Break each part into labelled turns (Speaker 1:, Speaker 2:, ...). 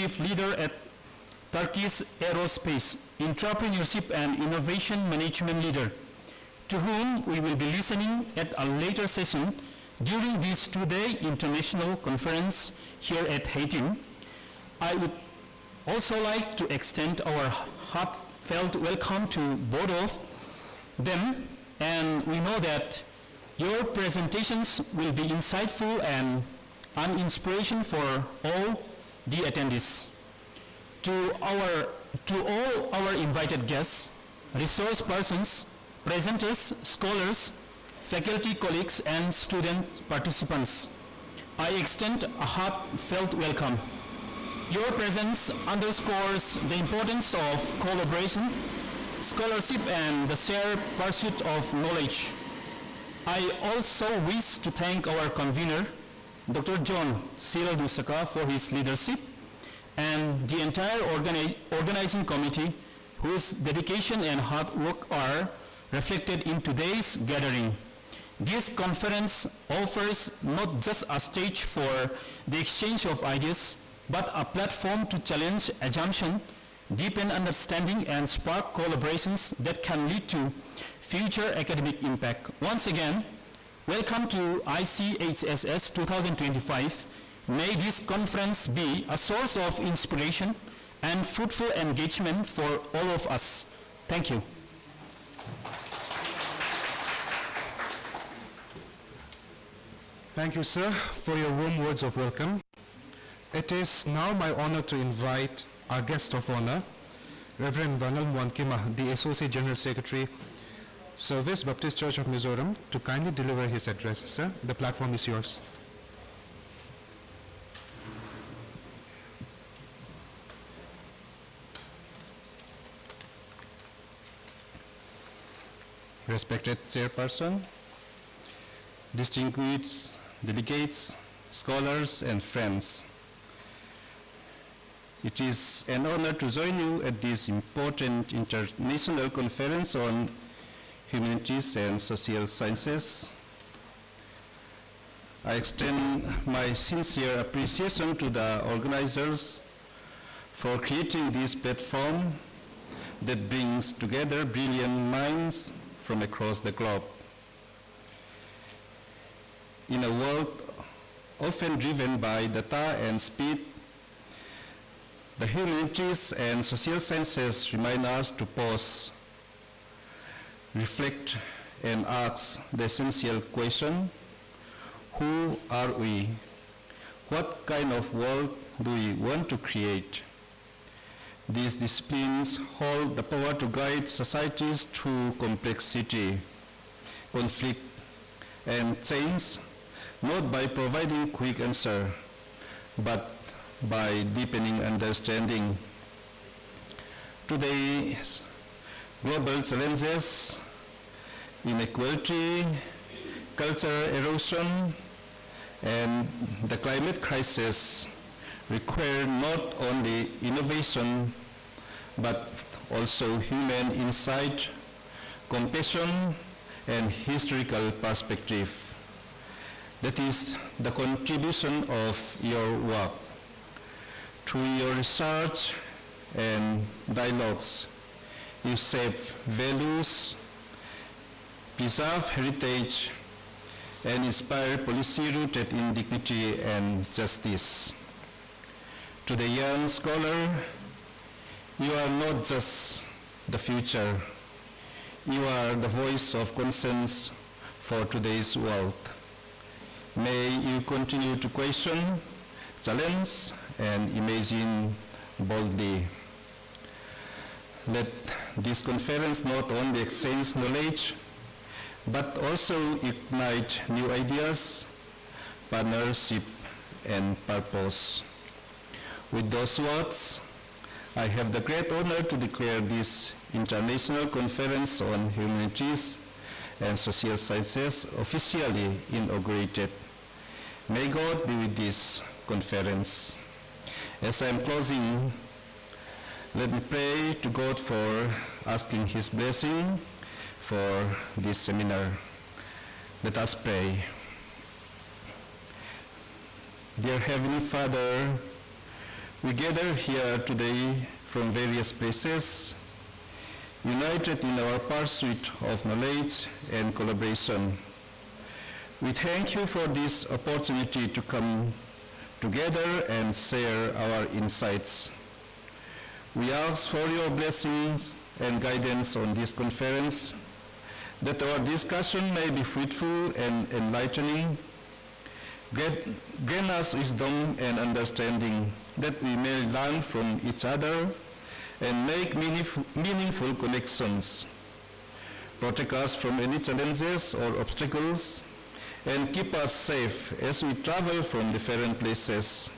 Speaker 1: Chief Leader at Turkey's Aerospace, Entrepreneurship and Innovation Management Leader, to whom we will be listening at a later session during this two-day international conference here at HATIM. I would also like to extend our heartfelt welcome to both of them, and we know that your presentations will be insightful and an inspiration for all the attendees. To all our invited guests, resource persons, presenters, scholars, faculty colleagues, and student participants, I extend a heartfelt welcome. Your presence underscores the importance of collaboration, scholarship, and the shared pursuit of knowledge. I also wish to thank our convener, Dr. John Cyril Dusaka, for his leadership, and the entire organizing committee, whose dedication and hard work are reflected in today's gathering. This conference offers not just a stage for the exchange of ideas, but a platform to challenge assumption, deepen understanding, and spark collaborations that can lead to future academic impact. Once again, welcome to ICHSS 2025. May this conference be a source of inspiration and fruitful engagement for all of us. Thank you.
Speaker 2: Thank you, sir, for your warm words of welcome. It is now my honor to invite our guest of honor, Reverend Vanal Mwankima, the Associate General Secretary, Service Baptist Church of Mizoram, to kindly deliver his address. Sir, the platform is yours.
Speaker 3: Respected Chairperson, distinguished delegates, scholars, and friends, it is an honor to join you at this important international conference on humanities and social sciences. I extend my sincere appreciation to the organizers for creating this platform that brings together brilliant minds from across the globe. In a world often driven by data and speed, the humanities and social sciences remind us to pause, reflect, and ask the essential question: who are we? What kind of world do we want to create? These disciplines hold the power to guide societies through complexity, conflict, and change, not by providing quick answer, but by deepening understanding. Today's global challenges, inequality, cultural erosion, and the climate crisis require not only innovation, but also human insight, compassion, and historical perspective. That is the contribution of your work. Through your research and dialogues, you shape values, preserve heritage, and inspire policy rooted in dignity and justice. To the young scholar, you are not just the future, you are the voice of conscience for today's world. May you continue to question, challenge, and imagine boldly. Let this conference not only exchange knowledge, but also ignite new ideas, partnership, and purpose. With those words, I have the great honor to declare this International Conference on Humanities and Social Sciences officially inaugurated. May God be with this conference. As I am closing, let me pray to God for asking His blessing for this seminar. Let us pray. Dear Heavenly Father, We gather here today from various places, united in our pursuit of knowledge and collaboration. We thank you for this opportunity to come together and share our insights. We ask for your blessings and guidance on this conference, that our discussion may be fruitful and enlightening. Grant us wisdom and understanding, that we may learn from each other and make meaningful connections. Protect us from any challenges or obstacles, and keep us safe as we travel from different places.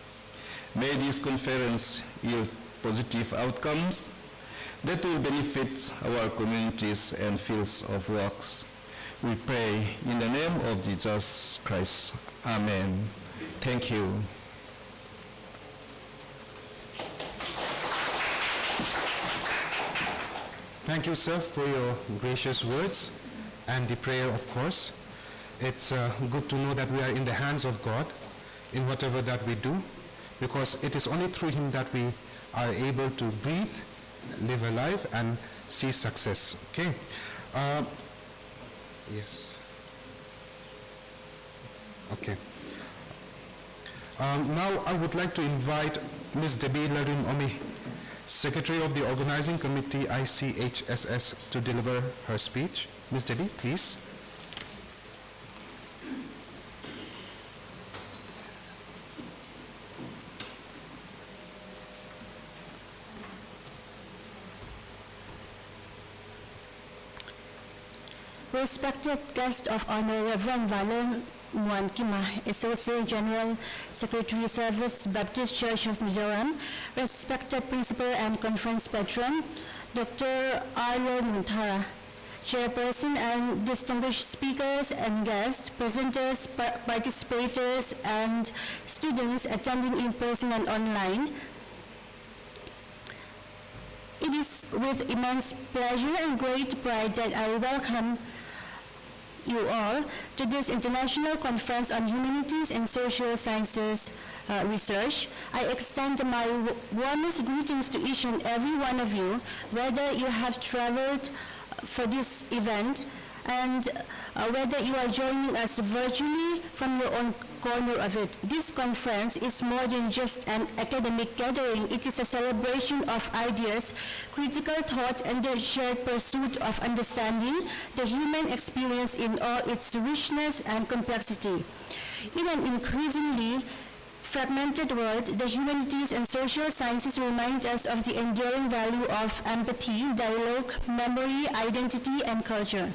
Speaker 3: May this conference yield positive outcomes that will benefit our communities and fields of works. We pray in the name of Jesus Christ. Amen. Thank you.
Speaker 2: Thank you, sir, for your gracious words and the prayer, of course. It's good to know that we are in the hands of God in whatever that we do, because it is only through Him that we are able to breathe, live a life, and see success. Okay? Yes. Okay. Now I would like to invite Ms. Debbie Larin Omi, Secretary of the Organizing Committee, ICHSS, to deliver her speech. Ms. Debbie, please.
Speaker 4: Respected guest of honor, Reverend Valen Muankima, Associate General Secretary Service, Baptist Church of Mizoram, respected Principal and Conference Patron, Dr. Arlo Muntara, Chairperson, and distinguished speakers and guests, presenters, participators, and students attending in person and online. It is with immense pleasure and great pride that I welcome you all to this International Conference on Humanities and Social Sciences Research. I extend my warmest greetings to each and every one of you, whether you have traveled for this event and whether you are joining us virtually from your own corner of it. This conference is more than just an academic gathering. It is a celebration of ideas, critical thought, and the shared pursuit of understanding the human experience in all its richness and complexity. In an increasingly fragmented world, the humanities and social sciences remind us of the enduring value of empathy, dialogue, memory, identity, and culture.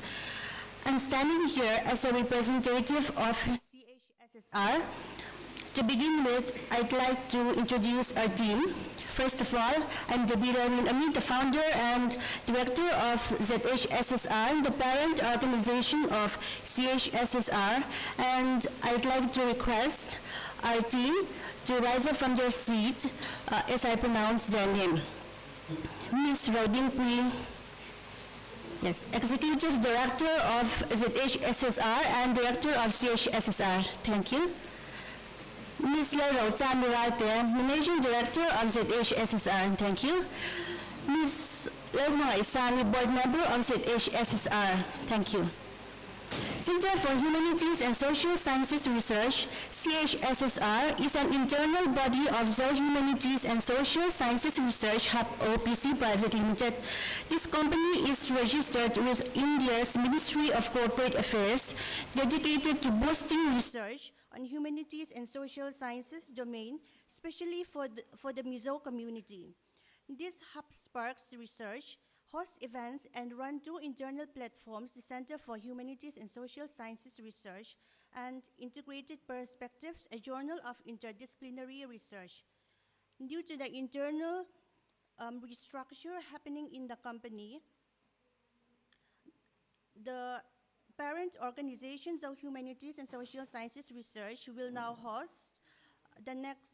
Speaker 4: I'm standing here as a representative of CHSSR. To begin with, I'd like to introduce our team. First of all, I'm Debbie Larin Omi, the founder and director of ZHSSR, the parent organization of CHSSR, and I'd like to request our team to rise up from their seats as I pronounce their name. Ms. Rodin Pui, yes, Executive Director of ZHSSR and Director of CHSSR. Thank you. Ms. Rosa Mirate, Managing Director of ZHSSR. Thank you. Ms. Elma Isani, Board Member of ZHSSR. Thank you. Center for Humanities and Social Sciences Research, CHSSR, is an internal body of the Humanities and Social Sciences Research Hub, OPC Private Limited. This company is registered with India's Ministry of Corporate Affairs, dedicated to boosting research on humanities and social sciences domain, especially for the Mizo community. This hub sparks research, hosts events, and run two internal platforms, the Center for Humanities and Social Sciences Research and Integrated Perspectives, a journal of interdisciplinary research. Due to the internal restructure happening in the company, the parent organizations of Humanities and Social Sciences Research will now host the next,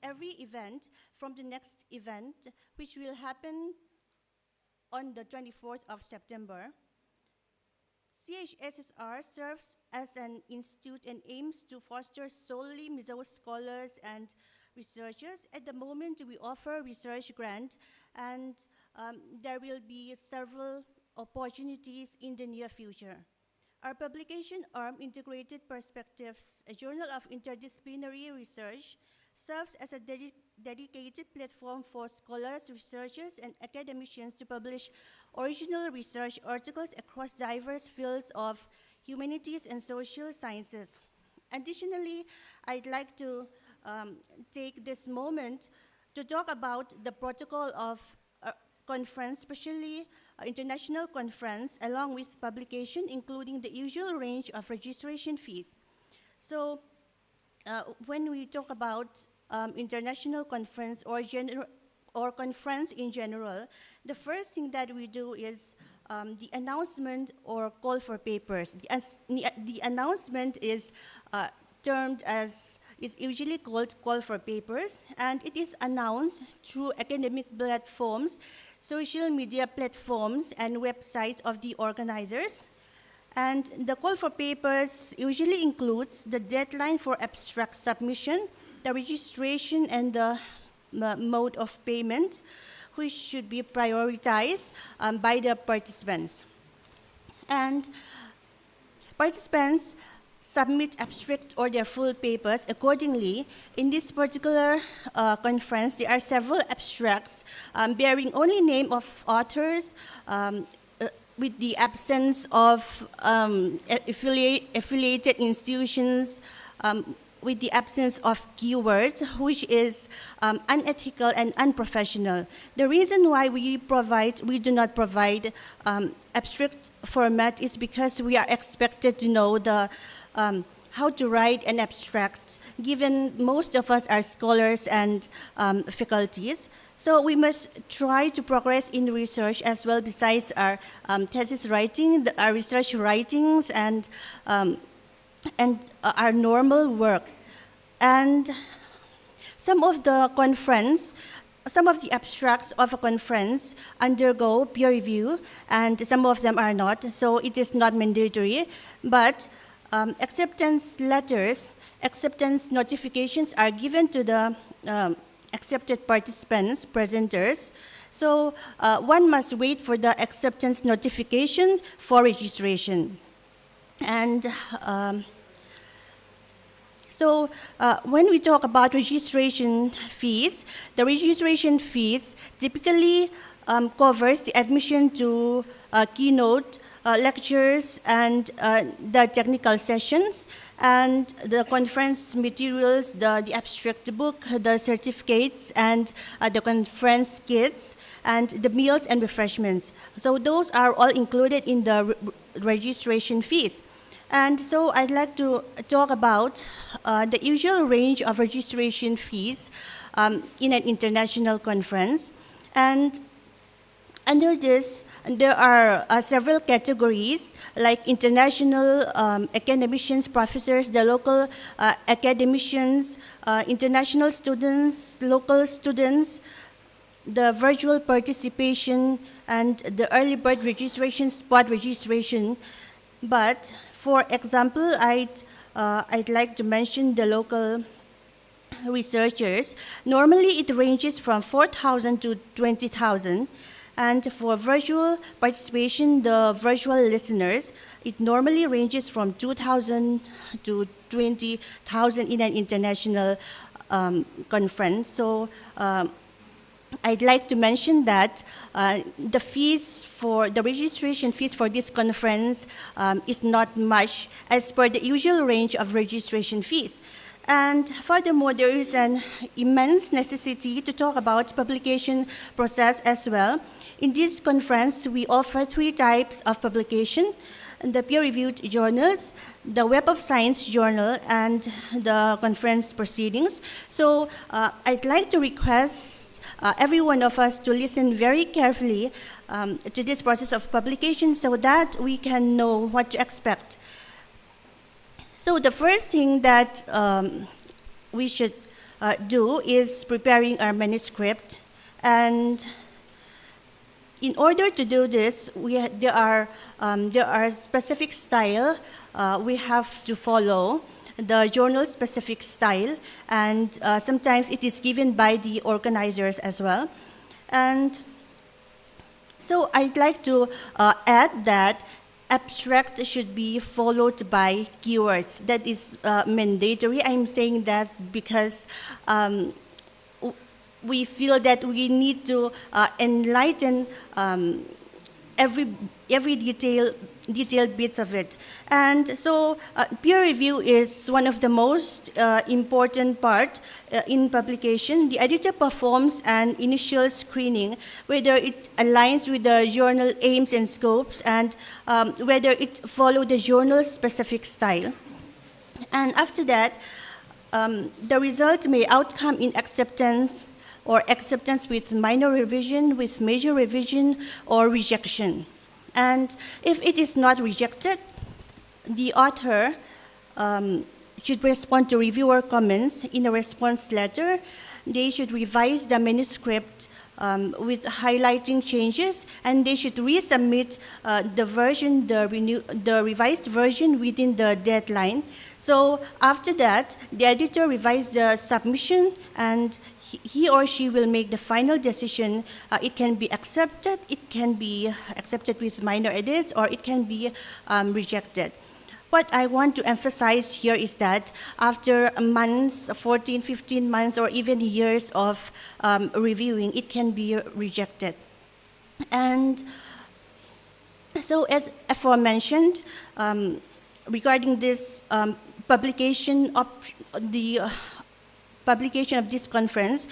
Speaker 4: every event from the next event, which will happen on the 24th of September. CHSSR serves as an institute and aims to foster solely Mizo scholars and researchers. At the moment, we offer research grant, and there will be several opportunities in the near future. Our publication arm, Integrated Perspectives, a journal of interdisciplinary research, serves as a dedicated platform for scholars, researchers, and academicians to publish original research articles across diverse fields of humanities and social sciences. Additionally, I'd like to take this moment to talk about the protocol of conference, especially international conference, along with publication, including the usual range of registration fees. So when we talk about international conference or conference in general, the first thing that we do is the announcement or call for papers. The announcement is termed as, is usually called call for papers, and it is announced through academic platforms, social media platforms, and websites of the organizers. And the call for papers usually includes the deadline for abstract submission, the registration, and the mode of payment, which should be prioritized by the participants. And participants submit abstract or their full papers accordingly. In this particular conference, there are several abstracts bearing only name of authors, with the absence of affiliated institutions, with the absence of keywords, which is unethical and unprofessional. The reason why we do not provide abstract format is because we are expected to know how to write an abstract, given most of us are scholars and faculties. So we must try to progress in research as well, besides our thesis writing, our research writings, and our normal work. And some of the abstracts of a conference undergo peer review, and some of them are not, so it is not mandatory. But acceptance letters, acceptance notifications are given to the accepted participants, presenters. So one must wait for the acceptance notification for registration. And so when we talk about registration fees, the registration fees typically covers the admission to keynote lectures and the technical sessions, and the conference materials, the abstract book, the certificates, and the conference kits, and the meals and refreshments. So those are all included in the registration fees. And so I'd like to talk about the usual range of registration fees in an international conference. And under this, there are several categories, like international academicians, professors, the local academicians, international students, local students, the virtual participation, and the early bird registration, spot registration. But for example, I'd like to mention the local researchers. Normally, it ranges from 4,000 to 20,000. And for virtual participation, the virtual listeners, it normally ranges from 2,000 to 20,000 in an international conference. So I'd like to mention that the registration fees for this conference is not much as per the usual range of registration fees. And furthermore, there is an immense necessity to talk about publication process as well. In this conference, we offer 3 types of publication: the peer-reviewed journals, the Web of Science journal, and the conference proceedings. So I'd like to request every one of us to listen very carefully to this process of publication so that we can know what to expect. So the first thing that we should do is preparing our manuscript. And in order to do this, there are specific style we have to follow. the journal-specific style, and sometimes it is given by the organizers as well. And so I'd like to add that abstract should be followed by keywords. That is mandatory. I'm saying that because we feel that we need to enlighten every detailed bits of it. And so peer review is one of the most important part in publication. The editor performs an initial screening, whether it aligns with the journal aims and scopes, and whether it follows the journal-specific style. And after that, the result may outcome in acceptance, or acceptance with minor revision, with major revision, or rejection. And if it is not rejected, the author should respond to reviewer comments in a response letter. They should revise the manuscript with highlighting changes, and they should resubmit the revised version within the deadline. So after that, the editor revises the submission, and he or she will make the final decision. It can be accepted, it can be accepted with minor edits, or it can be rejected. What I want to emphasize here is that after months, 14, 15 months, or even years of reviewing, it can be rejected. And so as aforementioned, regarding this publication of this conference,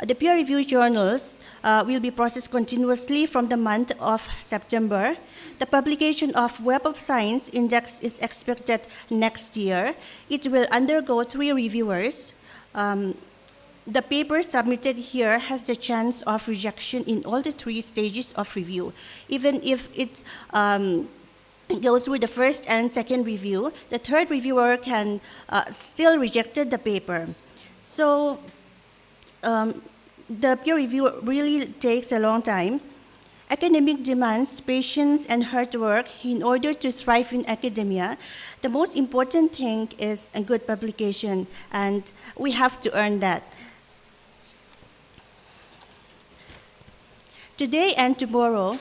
Speaker 4: the peer-reviewed journals will be processed continuously from the month of September. The publication of Web of Science Index is expected next year. It will undergo 3 reviewers. The paper submitted here has the chance of rejection in all the 3 stages of review. Even if it goes through the first and second review, the third reviewer can still reject the paper. So the peer review really takes a long time. Academic demands patience and hard work in order to thrive in academia. The most important thing is a good publication, and we have to earn that. Today and tomorrow,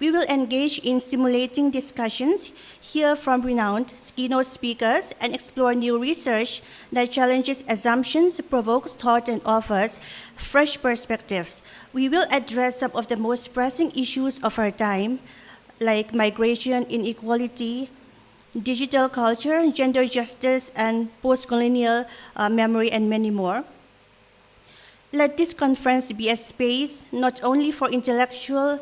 Speaker 4: we will engage in stimulating discussions, hear from renowned keynote speakers, and explore new research that challenges assumptions, provokes thought, and offers fresh perspectives. We will address some of the most pressing issues of our time, like migration, inequality, digital culture, gender justice, and post-colonial memory, and many more. Let this conference be a space not only for intellectual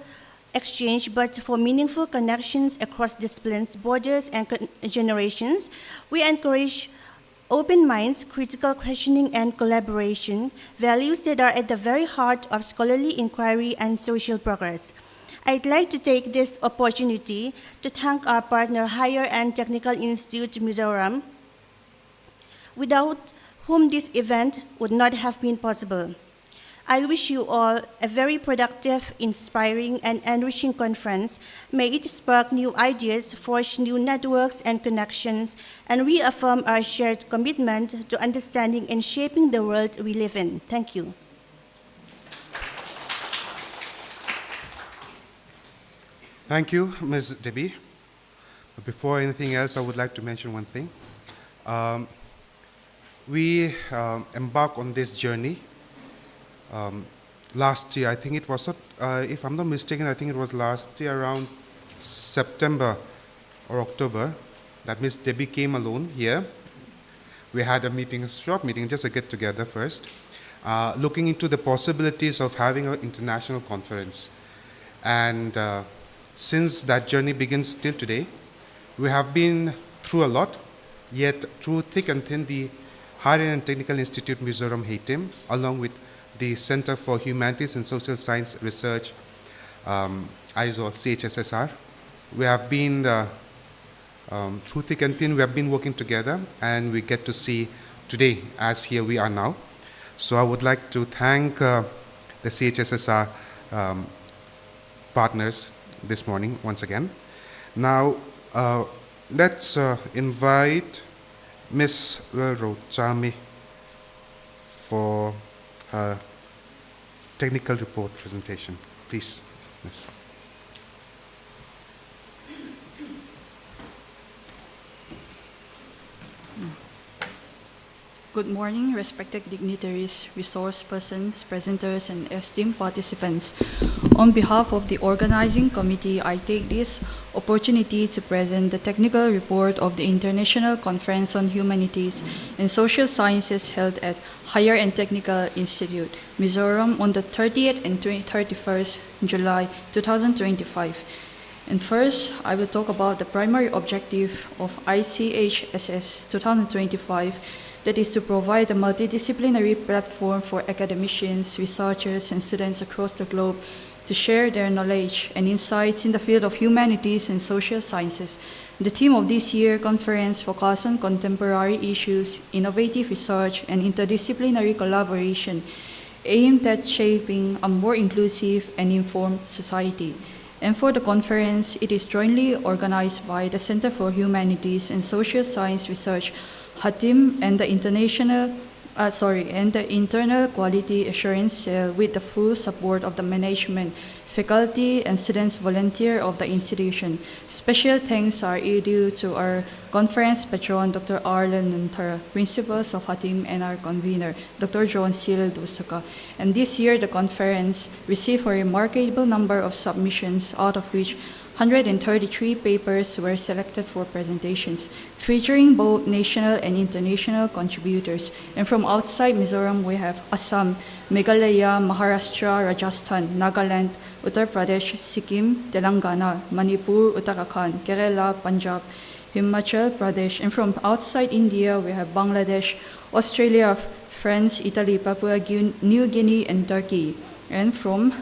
Speaker 4: exchange, but for meaningful connections across disciplines, borders, and generations. We encourage open minds, critical questioning, and collaboration, values that are at the very heart of scholarly inquiry and social progress. I'd like to take this opportunity to thank our partner, Higher and Technical Institute, Mizoram, without whom this event would not have been possible. I wish you all a very productive, inspiring, and enriching conference. May it spark new ideas, forge new networks and connections, and reaffirm our shared commitment to understanding and shaping the world we live in. Thank you.
Speaker 2: Thank you, Ms. Debbie. Before anything else, I would like to mention one thing. We embarked on this journey last year. I think it was, if I'm not mistaken, I think it was last year around September or October, that Ms. Debbie came alone here. We had a meeting, a short meeting, just a get-together first, looking into the possibilities of having an international conference. And since that journey begins till today, we have been through a lot, yet through thick and thin, the Higher and Technical Institute Mizoram HATIM, along with the Center for Humanities and Social Science Research, CHSSR. We have been, through thick and thin, we have been working together, and we get to see today as here we are now. So I would like to thank the CHSSR partners this morning once again. Now, let's invite Ms. Rochami for her technical report presentation. Please, Ms.
Speaker 5: Good morning, respected dignitaries, resource persons, presenters, and esteemed participants. On behalf of the organizing committee, I take this opportunity to present the technical report of the International Conference on Humanities and Social Sciences held at Higher and Technical Institute, Mizoram on the 30th and 31st July 2025. And first, I will talk about the primary objective of ICHSS 2025, that is to provide a multidisciplinary platform for academicians, researchers, and students across the globe to share their knowledge and insights in the field of humanities and social sciences. The theme of this year's conference focuses on contemporary issues, innovative research, and interdisciplinary collaboration aimed at shaping a more inclusive and informed society. And for the conference, it is jointly organized by the Center for Humanities and Social Science Research, HATIM, and the Internal Quality Assurance Cell, with the full support of the management, faculty, and students volunteer of the institution. Special thanks are due to our conference patron, Dr. Arlen Nuntara, principals of HATIM, and our convener, Dr. John Cyril Dusaka. And this year, the conference received a remarkable number of submissions, out of which 133 papers were selected for presentations, featuring both national and international contributors. And from outside Mizoram, we have Assam, Meghalaya, Maharashtra, Rajasthan, Nagaland, Uttar Pradesh, Sikkim, Telangana, Manipur, Uttarakhand, Kerala, Punjab, Himachal Pradesh. And from outside India, we have Bangladesh, Australia, France, Italy, Papua New Guinea, and Turkey. And from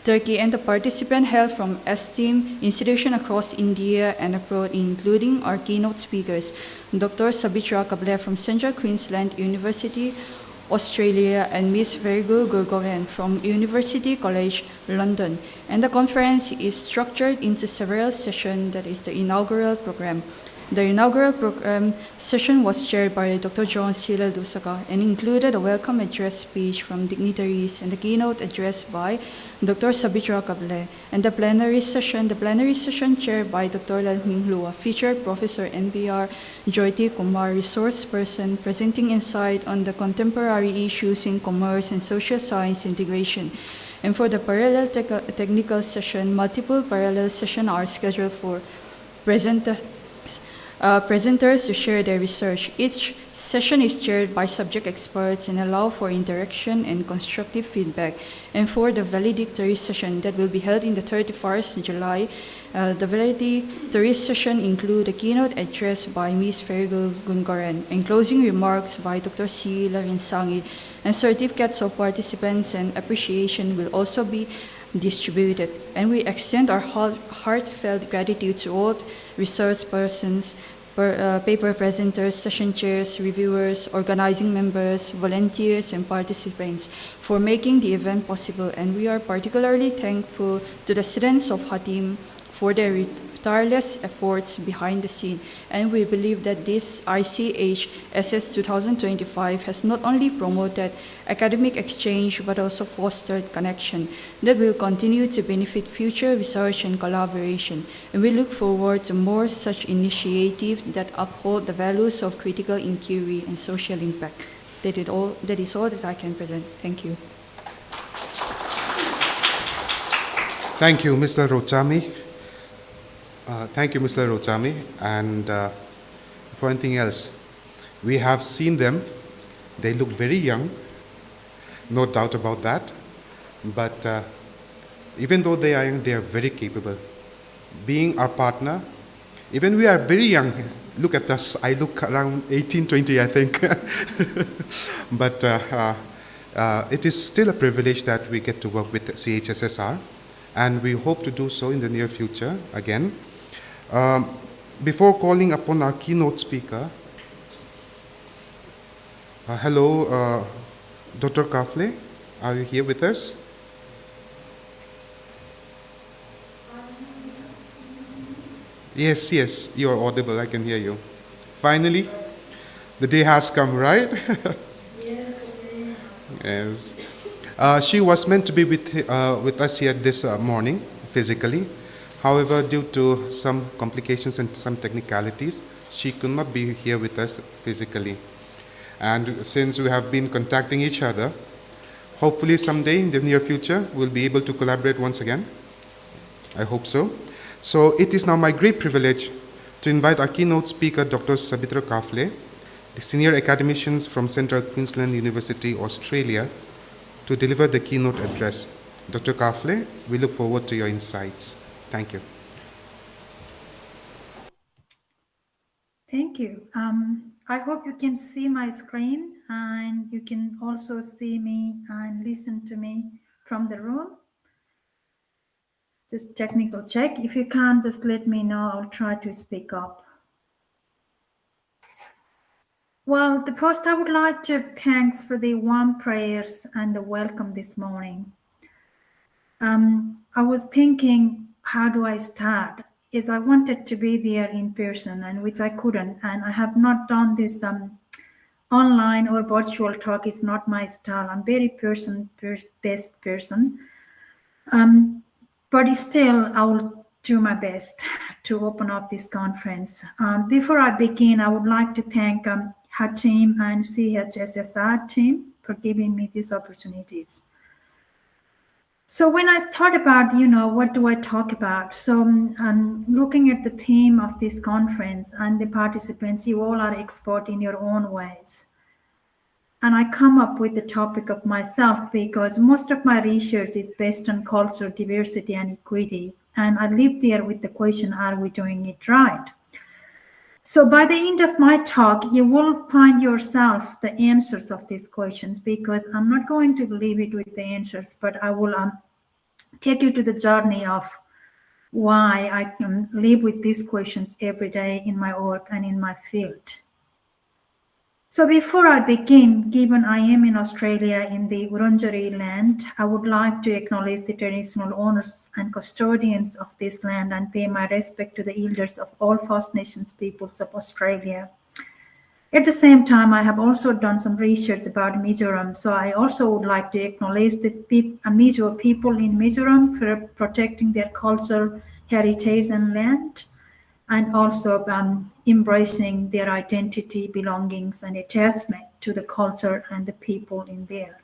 Speaker 5: Turkey, and the participants hail from esteemed institutions across India and abroad, including our keynote speakers, Dr. Sabitra Kaphle from Central Queensland University, Australia, and Ms. Virgo Gurgoren from University College London. And the conference is structured into several sessions, that is the inaugural program. The inaugural program session was chaired by Dr. John Cyril Dusaka and included a welcome address speech from dignitaries and the keynote address by Dr. Sabitra Kaphle. And the plenary session chaired by Dr. Lalming Lua, featured Professor NBR Jyoti Kumar, resource person, presenting insight on the contemporary issues in commerce and social science integration. And for the parallel technical session, multiple parallel sessions are scheduled for presenters to share their research. Each session is chaired by subject experts and allow for interaction and constructive feedback. And for the valedictory session that will be held in the 31st July, the valedictory session include a keynote address by Ms. Virgo Gurgoren and closing remarks by Dr. C. Larinsangi, and certificates of participants and appreciation will also be distributed. And we extend our heartfelt gratitude to all research persons, paper presenters, session chairs, reviewers, organizing members, volunteers, and participants for making the event possible. And we are particularly thankful to the students of HATIM for their tireless efforts behind the scene. And we believe that this ICHSS 2025 has not only promoted academic exchange but also fostered connection that will continue to benefit future research and collaboration. And we look forward to more such initiatives that uphold the values of critical inquiry and social impact. That is all that I can present. Thank you.
Speaker 2: Thank you, Mr. Rochami. Thank you, Mr. Rochami. And for anything else, we have seen them. They look very young, no doubt about that. But even though they are young, they are very capable. Being our partner, even we are very young. Look at us. I look around 18, 20, I think. But it is still a privilege that we get to work with CHSSR, and we hope to do so in the near future again. Before calling upon our keynote speaker, hello, Dr. Kaphle, are you here with us? Yes, you're audible, I can hear you. Finally, The day has come, right? Yes. She was meant to be with us here this morning, physically. However, due to some complications and some technicalities, she could not be here with us physically. And since we have been contacting each other, hopefully someday in the near future, we'll be able to collaborate once again. I hope so. So it is now my great privilege to invite our keynote speaker, Dr. Sabitra Kaphle, the senior academician from Central Queensland University, Australia, to deliver the keynote address. Dr. Kaphle, we look forward to your insights. Thank you.
Speaker 6: Thank you. I hope you can see my screen and you can also see me and listen to me from the room. Just technical check. If you can't, just let me know. I'll try to speak up. Well, first I would like to thanks for the warm prayers and the welcome this morning. I was thinking, how do I start? Is I wanted to be there in person, and which I couldn't, and I have not done this online or virtual talk. Is not my style. I'm very based person, but still I will do my best to open up this conference. Before I begin, I would like to thank HATIM and CHSSR team for giving me these opportunities. So when I thought about, what do I talk about? So looking at the theme of this conference and the participants, you all are expert in your own ways. And I come up with the topic of myself because most of my research is based on culture, diversity, and equity. And I live there with the question, are we doing it right? So by the end of my talk, you will find yourself the answers of these questions, because I'm not going to leave it with the answers, but I will take you to the journey of why I can live with these questions every day in my work and in my field. So before I begin, given I am in Australia in the Wurundjeri land, I would like to acknowledge the traditional owners and custodians of this land and pay my respect to the elders of all First Nations peoples of Australia. At the same time, I have also done some research about Mizoram, so I also would like to acknowledge the Mizo people in Mizoram for protecting their culture, heritage, and land, and also embracing their identity, belongings, and attachment to the culture and the people in there.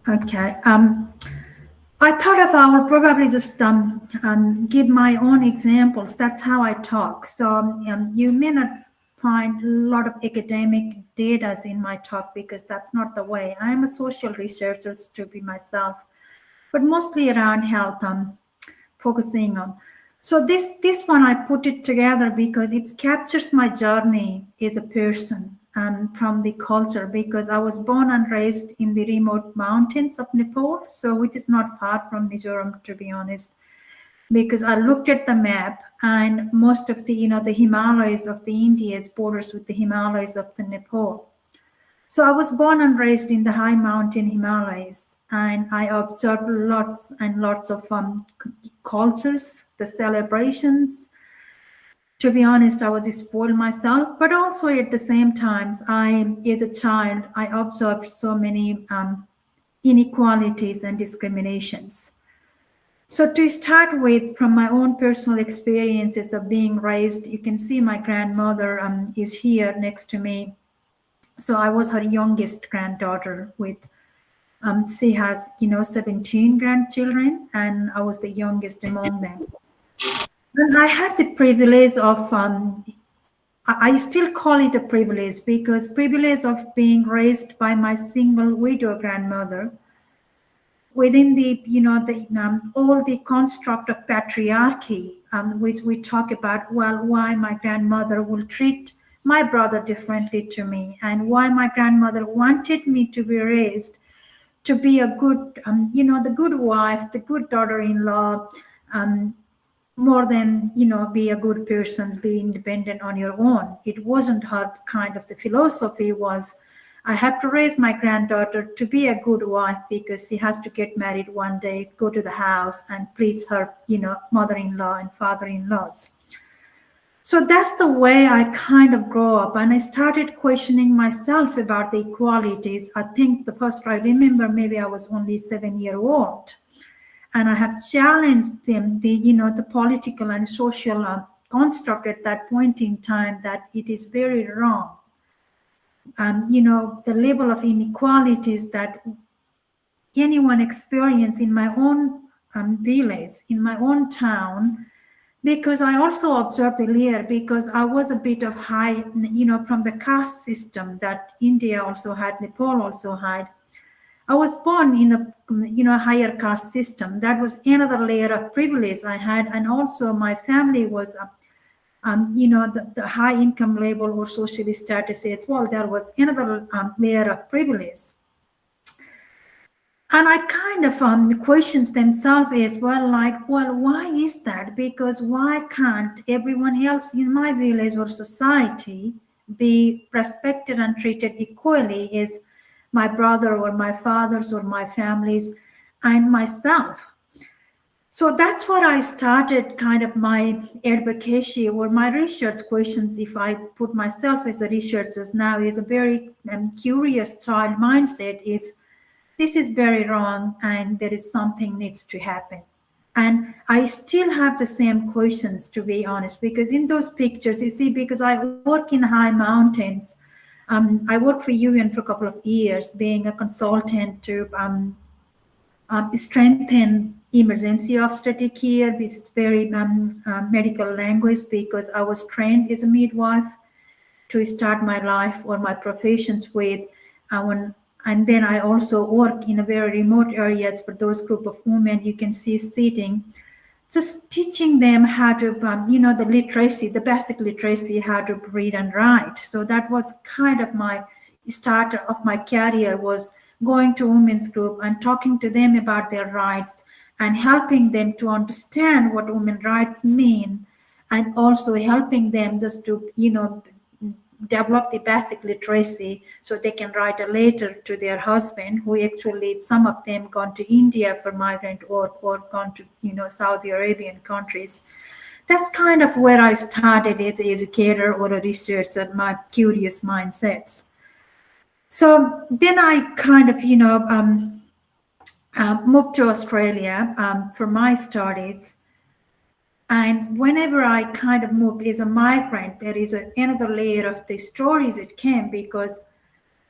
Speaker 6: Okay. I thought I will probably just give my own examples. That's how I talk. So you may not find a lot of academic data in my talk, because that's not the way. I'm a social researcher to be myself, but mostly around health, focusing on. So this one, I put it together because it captures my journey as a person from the culture, because I was born and raised in the remote mountains of Nepal, so which is not far from Mizoram, to be honest, because I looked at the map and most of the, the Himalayas of the India's borders with the Himalayas of the Nepal. So I was born and raised in the high mountain Himalayas, and I observed lots and lots of cultures, the celebrations. To be honest, I was spoiled myself, but also at the same time, as a child, I observed so many inequalities and discriminations. So to start with, from my own personal experiences of being raised, you can see my grandmother is here next to me. So I was her youngest granddaughter with, she has, 17 grandchildren, and I was the youngest among them. And I had the privilege of, I still call it a privilege, because privilege of being raised by my single widow grandmother within the, all the construct of patriarchy, which we talk about, well, why my grandmother will treat my brother differently to me, and why my grandmother wanted me to be raised to be a good, the good wife, the good daughter-in-law, more than, be a good person, be independent on your own. It wasn't her kind of the philosophy was, I have to raise my granddaughter to be a good wife because she has to get married one day, go to the house and please her, mother-in-law and father-in-laws. So that's the way I kind of grew up, and I started questioning myself about the equalities. I think the first I remember, maybe I was only 7-year-old, and I have challenged them, the political and social construct at that point in time, that it is very wrong. The level of inequalities that anyone experienced in my own village, in my own town, because I also observed earlier, because I was a bit of high, from the caste system that India also had, Nepal also had. I was born in a, higher caste system. That was another layer of privilege I had. And also my family was, the high income level or social status as well. There was another layer of privilege. And I kind of questions themselves as well, like, well, why is that? Because why can't everyone else in my village or society be respected and treated equally as my brother or my fathers or my families and myself? So that's what I started kind of my advocacy or my research questions, if I put myself as a researcher now, is a very curious child mindset, is this is very wrong and there is something needs to happen. And I still have the same questions, to be honest, because in those pictures, you see, because I work in high mountains, I worked for UN for a couple of years, being a consultant to strengthen emergency obstetric care, which is very medical language, because I was trained as a midwife to start my life or my professions with. And then I also work in a very remote areas for those group of women you can see sitting, just teaching them how to, the literacy, the basic literacy, how to read and write. So that was kind of my start of my career, was going to women's group and talking to them about their rights and helping them to understand what women's rights mean, and also helping them just to, develop the basic literacy so they can write a letter to their husband, who actually, some of them gone to India for migrant work or gone to, Saudi Arabian countries. That's kind of where I started as an educator or a researcher, my curious mindsets. So then I kind of, moved to Australia for my studies. And whenever I kind of moved as a migrant, there is another layer of the stories it came, because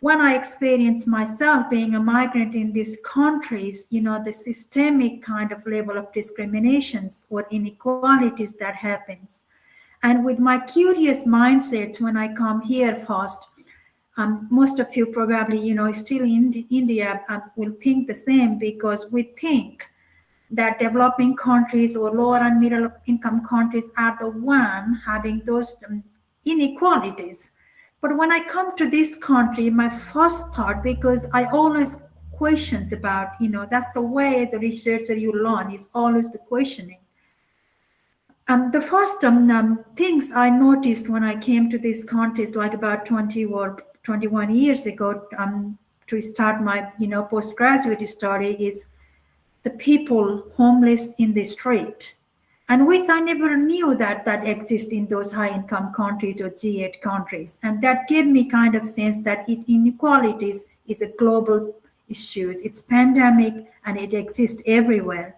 Speaker 6: when I experienced myself being a migrant in these countries, the systemic kind of level of discriminations or inequalities that happens. And with my curious mindsets, when I come here first, most of you probably, still in India will think the same, because we think that developing countries or lower and middle income countries are the one having those inequalities. But when I come to this country, my first thought, because I always questions about, that's the way as a researcher you learn, is always the questioning. The first things I noticed when I came to these countries, like about 20 or 21 years ago, to start my, postgraduate study, is the people homeless in the street, and which I never knew that exists in those high-income countries or G8 countries. And that gave me kind of sense that inequalities is a global issue. It's pandemic and it exists everywhere.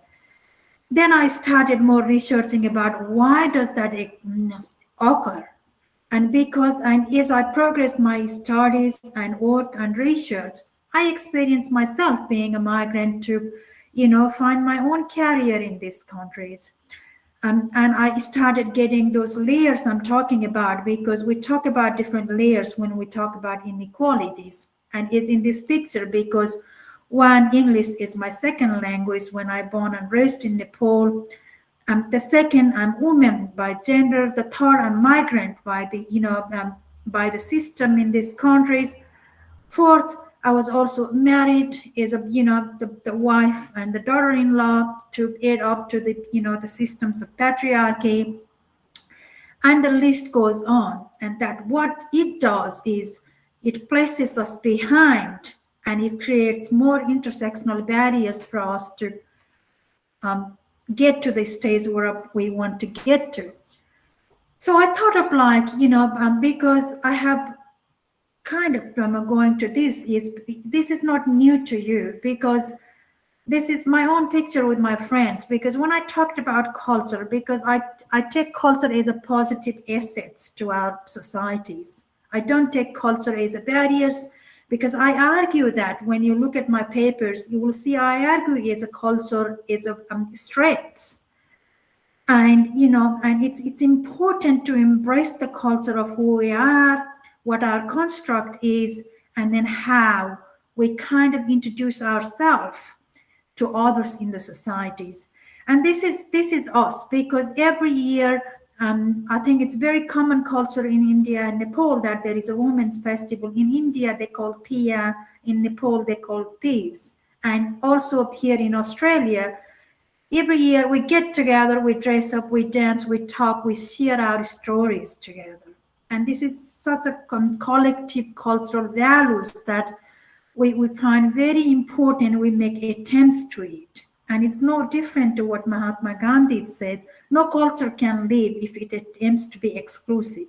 Speaker 6: Then I started more researching about why does that occur. And as I progressed my studies and work and research, I experienced myself being a migrant to find my own career in these countries. And I started getting those layers I'm talking about, because we talk about different layers when we talk about inequalities. And it's in this picture because, one, English is my second language when I born and raised in Nepal. The second, I'm woman by gender. The third, I'm migrant by by the system in these countries. Fourth, I was also married as the wife and the daughter-in-law to add up to the the systems of patriarchy, and the list goes on. And that what it does is, it places us behind, and it creates more intersectional barriers for us to get to the stage where we want to get to. So I thought of like, because I have kind of going to this is not new to you, because this is my own picture with my friends, because when I talked about culture, because I take culture as a positive asset to our societies. I don't take culture as a barriers, because I argue that when you look at my papers, you will see I argue as a culture is a strength. And, and it's important to embrace the culture of who we are, what our construct is, and then how we kind of introduce ourselves to others in the societies. And this is us, because every year, I think it's very common culture in India and Nepal that there is a women's festival. In India, they call Tia. In Nepal, they call Tees. And also here in Australia, every year we get together, we dress up, we dance, we talk, we share our stories together. And this is such a collective cultural values that we find very important. We make attempts to it. And it's no different to what Mahatma Gandhi says. No culture can live if it attempts to be exclusive.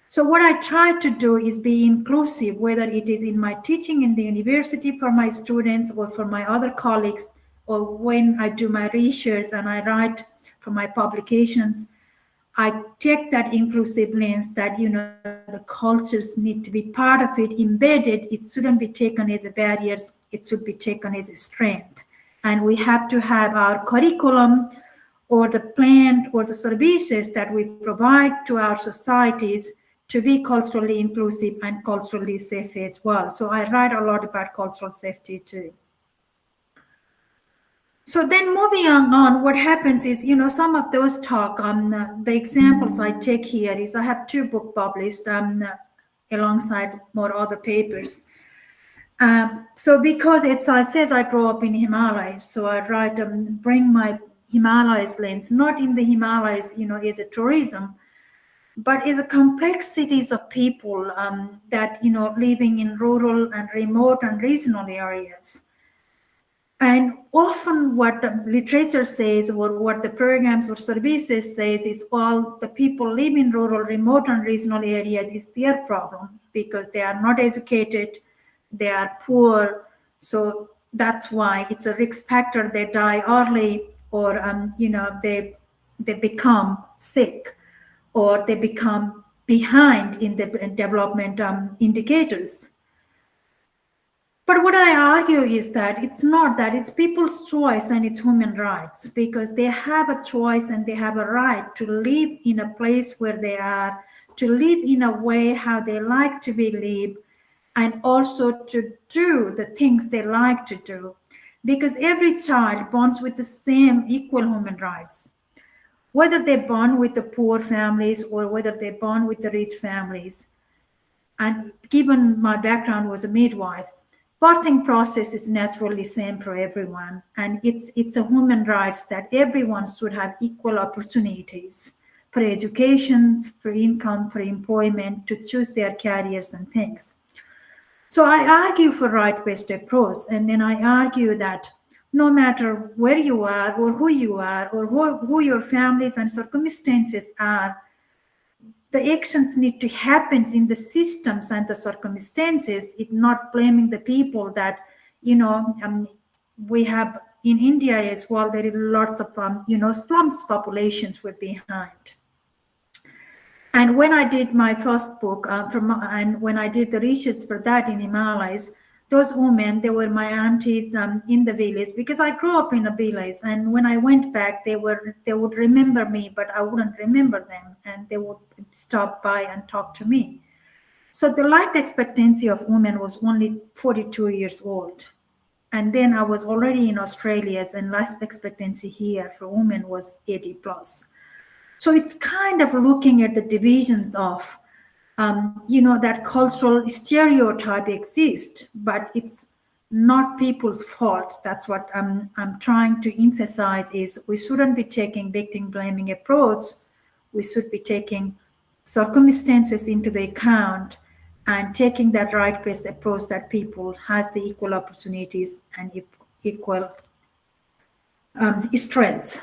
Speaker 6: So what I try to do is be inclusive, whether it is in my teaching in the university for my students or for my other colleagues, or when I do my research and I write for my publications. I take that inclusive lens that, the cultures need to be part of it, embedded. It shouldn't be taken as a barrier. It should be taken as a strength. And we have to have our curriculum or the plan or the services that we provide to our societies to be culturally inclusive and culturally safe as well. So I write a lot about cultural safety too. So then moving on, what happens is, some of those talk, the examples I take here is I have 2 books published alongside more other papers. So because it says I grew up in Himalayas, so I write, bring my Himalayas lens, not in the Himalayas, as a tourism, but as a complexities of people that, living in rural and remote and regional areas. And often what the literature says, or what the programs or services says, is all the people live in rural, remote and regional areas is their problem, because they are not educated, they are poor. So that's why it's a risk factor. They die early, or they become sick, or they become behind in the development indicators. But what I argue is that it's not that, it's people's choice and it's human rights, because they have a choice and they have a right to live in a place where they are, to live in a way how they like to be lived, and also to do the things they like to do. Because every child born with the same equal human rights, whether they're born with the poor families or whether they're born with the rich families. And given my background was a midwife, birthing process is naturally same for everyone, and it's a human rights that everyone should have equal opportunities for education, for income, for employment, to choose their careers and things. So I argue for right-based approach, and then I argue that no matter where you are or who your families and circumstances are, the actions need to happen in the systems and the circumstances. It's not blaming the people that, we have in India as well, there are lots of, slums populations were behind. And when I did my first book, and when I did the research for that in Himalayas, those women, they were my aunties in the village, because I grew up in a village. And when I went back, they would remember me, but I wouldn't remember them. And they would stop by and talk to me. So the life expectancy of women was only 42 years old. And then I was already in Australia, and life expectancy here for women was 80 plus. So it's kind of looking at the divisions of, that cultural stereotype exists, but it's not people's fault. That's what I'm trying to emphasize, is we shouldn't be taking victim blaming approach. We should be taking circumstances into the account and taking that right-based approach that people has the equal opportunities and equal strengths.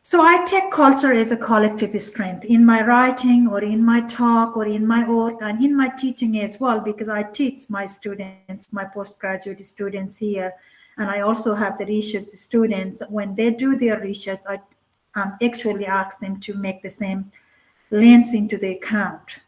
Speaker 6: So I take culture as a collective strength in my writing or in my talk or in my work and in my teaching as well, because I teach my students, my postgraduate students here, and I also have the research students. When they do their research, I actually ask them to make the same lens into the account.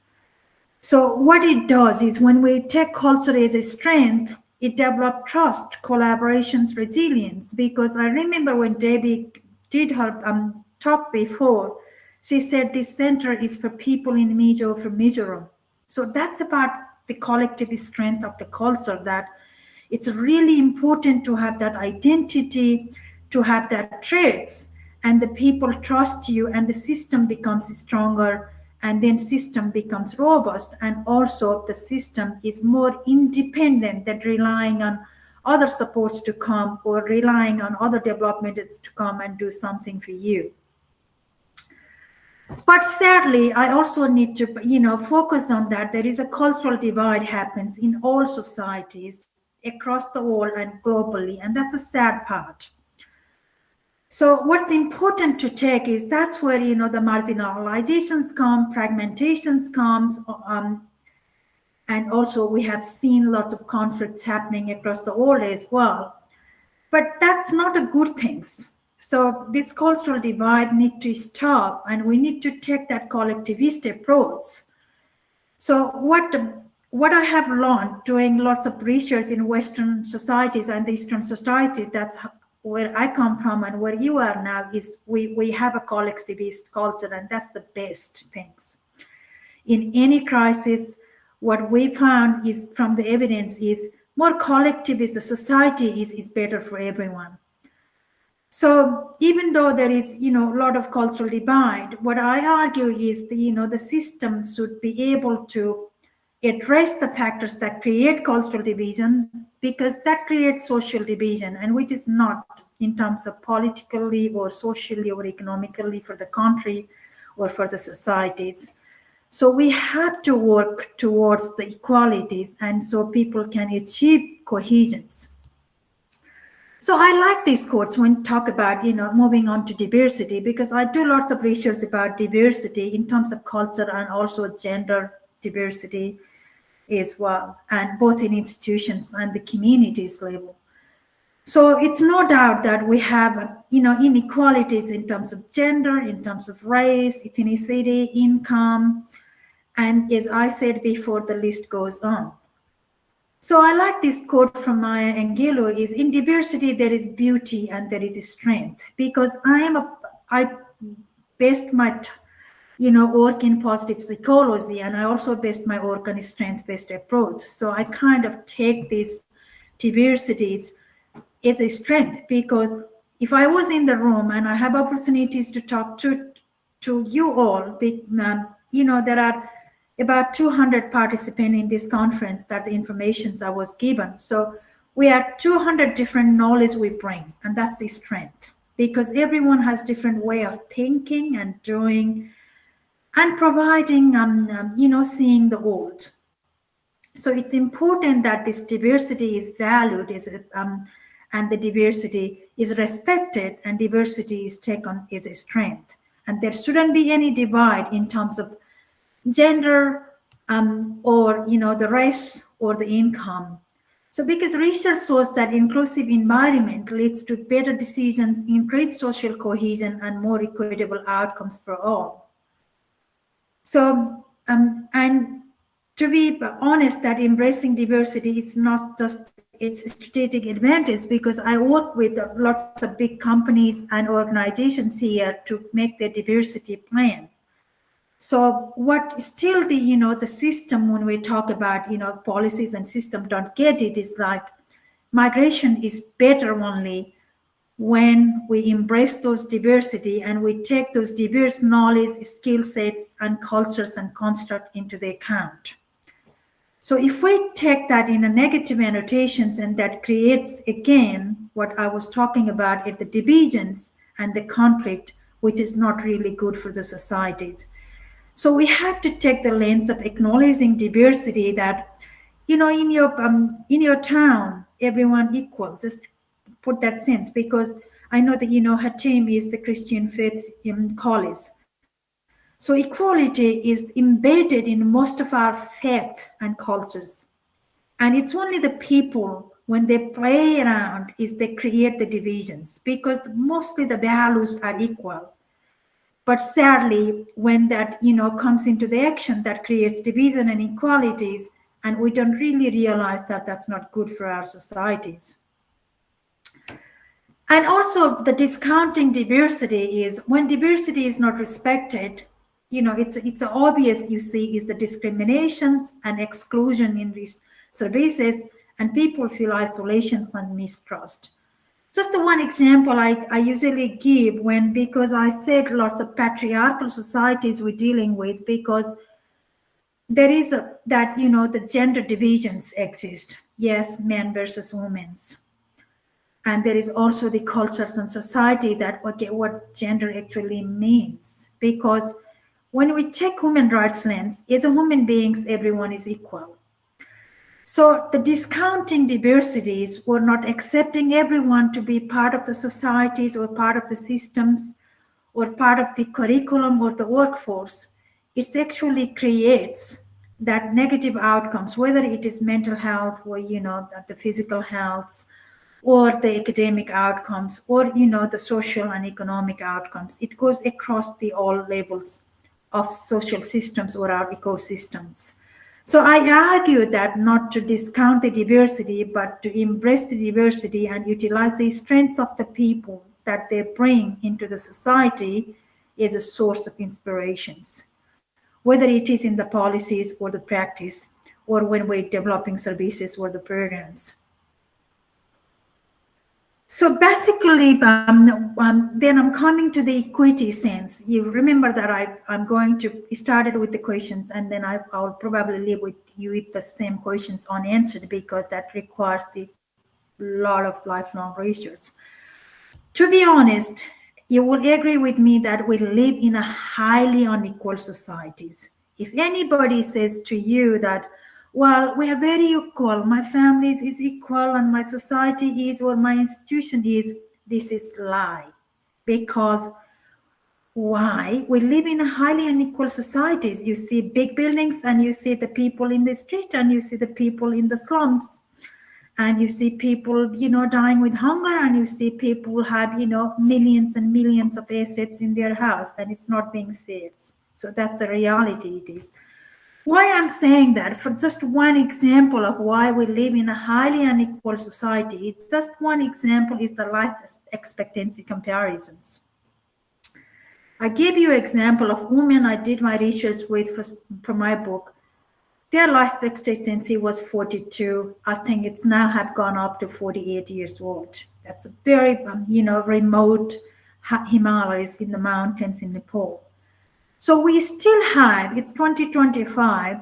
Speaker 6: So what it does is when we take culture as a strength, it develops trust, collaborations, resilience. Because I remember when Debbie did her talk before, she said this center is for people in Mizoram. So that's about the collective strength of the culture, that it's really important to have that identity, to have that traits, and the people trust you and the system becomes stronger, and then system becomes robust, and also the system is more independent than relying on other supports to come or relying on other developments to come and do something for you. But sadly, I also need to, focus on that. There is a cultural divide happens in all societies across the world and globally, and that's a sad part. So what's important to take is that's where, the marginalizations come, fragmentations comes, and also we have seen lots of conflicts happening across the world as well. But that's not a good thing. So this cultural divide needs to stop, and we need to take that collectivist approach. So what I have learned doing lots of research in Western societies and the Eastern society, that's where I come from and where you are now, is we have a collectivist culture, and that's the best things. In any crisis, what we found is from the evidence is more collectivist the society is better for everyone. So even though there is, a lot of cultural divide, what I argue is the system should be able to address the factors that create cultural division, because that creates social division, and which is not in terms of politically or socially or economically for the country or for the societies. So we have to work towards the equalities, and so people can achieve cohesions. So I like these quotes when talk about, moving on to diversity, because I do lots of research about diversity in terms of culture and also gender diversity as well, and both in institutions and the communities level. So it's no doubt that we have, inequalities in terms of gender, in terms of race, ethnicity, income, and as I said before, the list goes on. So I like this quote from Maya Angelou, is in diversity there is beauty and there is strength, because I based my work in positive psychology, and I also based my work on a strength-based approach. So I kind of take these diversities as a strength, because if I was in the room and I have opportunities to talk to you all, there are about 200 participants in this conference, that the information I was given. So we have 200 different knowledge we bring, and that's the strength, because everyone has different way of thinking and doing and providing, seeing the world. So it's important that this diversity is valued, and the diversity is respected, and diversity is taken as a strength. And there shouldn't be any divide in terms of gender, or the race or the income. So because research shows that inclusive environment leads to better decisions, increased social cohesion, and more equitable outcomes for all. So and to be honest, that embracing diversity is not just its strategic advantage, because I work with lots of big companies and organizations here to make their diversity plan. So what still the system, when we talk about, policies and system don't get it, is like migration is better only when we embrace those diversity and we take those diverse knowledge, skill sets, and cultures and construct into the account. So if we take that in a negative annotations, and that creates again what I was talking about, the divisions and the conflict, which is not really good for the societies. So we have to take the lens of acknowledging diversity, that, in your town, everyone equal. Just put that sense, because I know that, HATIM is the Christian faith in college. So equality is embedded in most of our faith and cultures. And it's only the people, when they play around, is they create the divisions, because mostly the values are equal. But sadly, when that, comes into the action, that creates division and inequalities, and we don't really realize that that's not good for our societies. And also the discounting diversity is, when diversity is not respected, it's obvious, you see, is the discriminations and exclusion in these services, and people feel isolation and mistrust. Just the one example I usually give, because I said lots of patriarchal societies we're dealing with, because there is the gender divisions exist. Yes, men versus women. And there is also the cultures and society that, okay, what gender actually means. Because when we take human rights lens, as a human beings, everyone is equal. So the discounting diversities, or not accepting everyone to be part of the societies or part of the systems or part of the curriculum or the workforce, it actually creates that negative outcomes, whether it is mental health or, the physical health, or the academic outcomes, or, the social and economic outcomes. It goes across the all levels of social systems or our ecosystems. So I argue that not to discount the diversity, but to embrace the diversity and utilize the strengths of the people that they bring into the society is a source of inspirations, whether it is in the policies or the practice, or when we're developing services or the programs. So basically, then I'm coming to the equity sense. You remember that I'm going to started with the questions, and then I'll probably leave with you with the same questions unanswered, because that requires a lot of lifelong research. To be honest, you will agree with me that we live in a highly unequal societies. If anybody says to you that, well, we are very equal, my family is equal, and my society is, or my institution is, this is lie. Because why? We live in a highly unequal societies. You see big buildings, and you see the people in the street, and you see the people in the slums, and you see people, dying with hunger, and you see people have, millions and millions of assets in their house, and it's not being saved. So that's the reality it is. Why I'm saying that, for just one example of why we live in a highly unequal society, just one example is the life expectancy comparisons. I gave you an example of women I did my research with for my book. Their life expectancy was 42. I think it's now have gone up to 48 years old. That's a very, remote Himalayas in the mountains in Nepal. So we still have, it's 2025,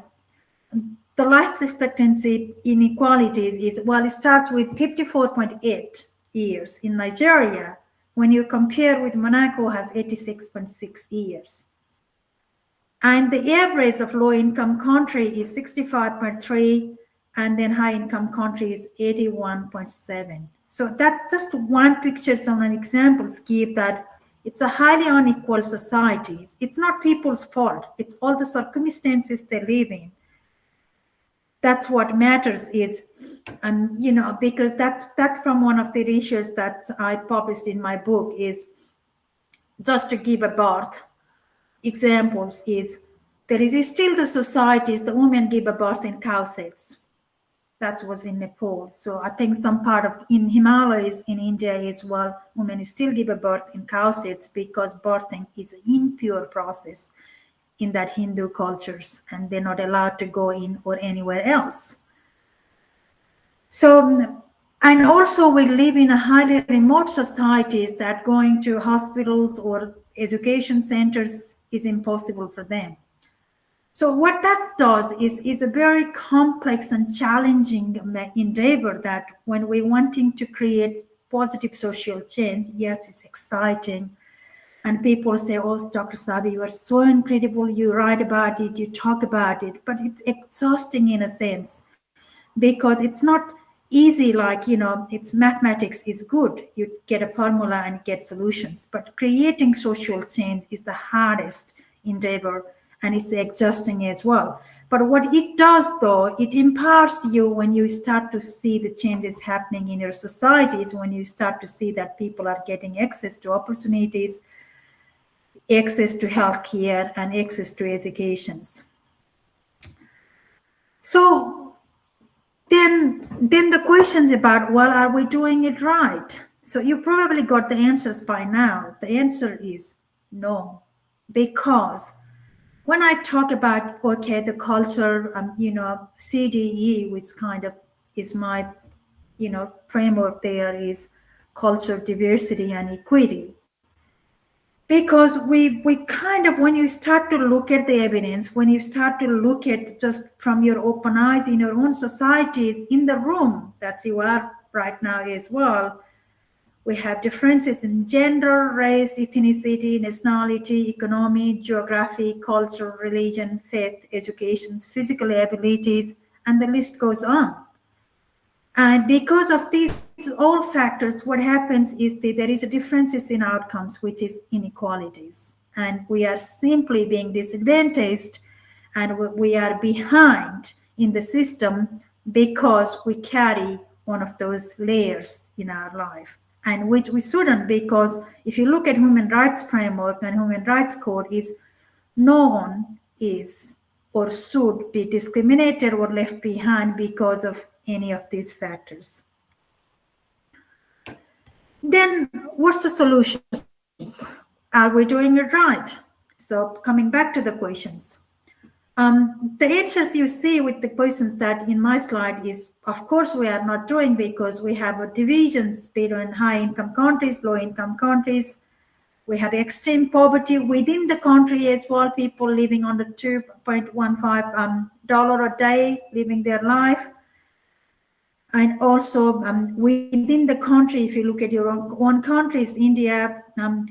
Speaker 6: the life expectancy inequalities is, well, it starts with 54.8 years in Nigeria. When you compare with Monaco, has 86.6 years. And the average of low-income country is 65.3, and then high-income country is 81.7. So that's just one picture, some examples give that it's a highly unequal society. It's not people's fault. It's all the circumstances they live in. That's what matters is, and because that's from one of the research that I published in my book, is just to give a birth examples is, there is still the societies, the women give a birth in cow sheds. That was in Nepal. So I think some part of, in Himalayas, in India as well, women still give a birth in cow sheds, because birthing is an impure process in that Hindu cultures, and they're not allowed to go in or anywhere else. So, and also we live in a highly remote societies that going to hospitals or education centers is impossible for them. So what that does is a very complex and challenging endeavor, that when we're wanting to create positive social change, yes, it's exciting, And people say, oh, Dr. Sabi, you are so incredible. You write about it, you talk about it, but it's exhausting in a sense because it's not easy. Like, it's mathematics is good. You get a formula and get solutions, but creating social change is the hardest endeavor, and it's exhausting as well. But what it does, though, it empowers you when you start to see the changes happening in your societies, when you start to see that people are getting access to opportunities, access to healthcare, and access to educations. So then the questions about, well, are we doing it right? So you probably got the answers by now. The answer is no, because when I talk about, okay, the culture, CDE, which kind of is my, framework there is culture, diversity, and equity. Because we kind of, when you start to look at the evidence, when you start to look at just from your open eyes in your own societies, in the room that you are right now as well, we have differences in gender, race, ethnicity, nationality, economy, geography, culture, religion, faith, education, physical abilities, and the list goes on. And because of these all factors, what happens is that there is a differences in outcomes, which is inequalities. And we are simply being disadvantaged, and we are behind in the system because we carry one of those layers in our life, and which we shouldn't, because if you look at human rights framework and human rights code, is no one is or should be discriminated or left behind because of any of these factors. Then what's the solutions? Are we doing it right? So coming back to the questions, the answers you see with the questions that in my slide is, of course, we are not doing, because we have a divisions between high income countries, low income countries. We have extreme poverty within the country as well, people living on the $2.15 a day, living their life. And also within the country, if you look at your own countries, India,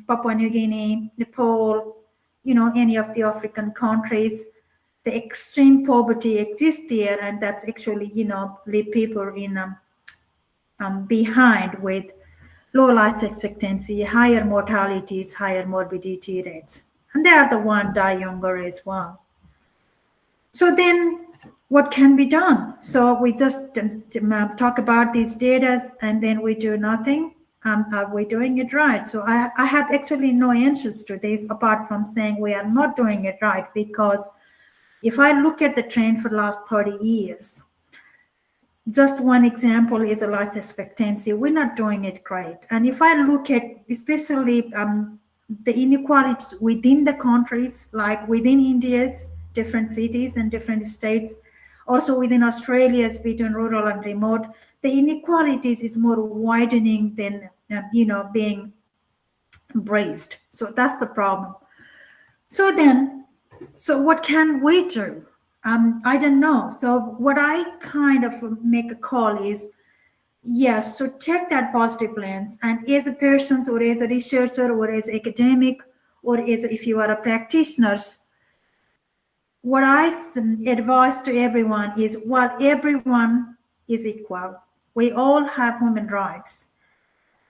Speaker 6: Papua New Guinea, Nepal, any of the African countries, the extreme poverty exists there, and that's actually, leave people in behind with low life expectancy, higher mortalities, higher morbidity rates. And they are the one die younger as well. So then what can be done? So we just talk about these data and then we do nothing. Are we doing it right? So I have actually no answers to this apart from saying we are not doing it right, because if I look at the trend for the last 30 years, just one example is a life expectancy. We're not doing it great. And if I look at especially the inequalities within the countries, like within India's different cities and different states, also within Australia's between rural and remote, the inequalities is more widening than being braced. So that's the problem. So what can we do? I don't know. So what I kind of make a call is, yes, so take that positive lens, and as a person or as a researcher or as academic or as if you are a practitioner, what I advise to everyone is, while everyone is equal, we all have human rights.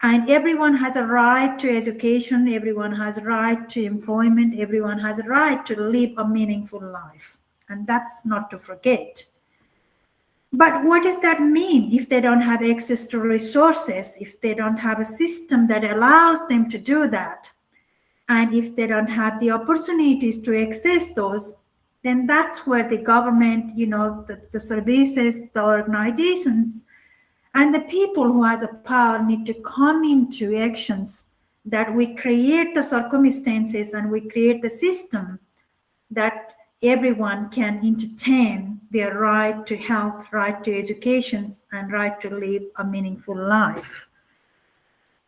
Speaker 6: And everyone has a right to education, everyone has a right to employment, everyone has a right to live a meaningful life. And that's not to forget. But what does that mean if they don't have access to resources, if they don't have a system that allows them to do that, and if they don't have the opportunities to access those? Then that's where the government, the services, the organizations, and the people who has a power need to come into actions, that we create the circumstances and we create the system that everyone can entertain their right to health, right to education, and right to live a meaningful life.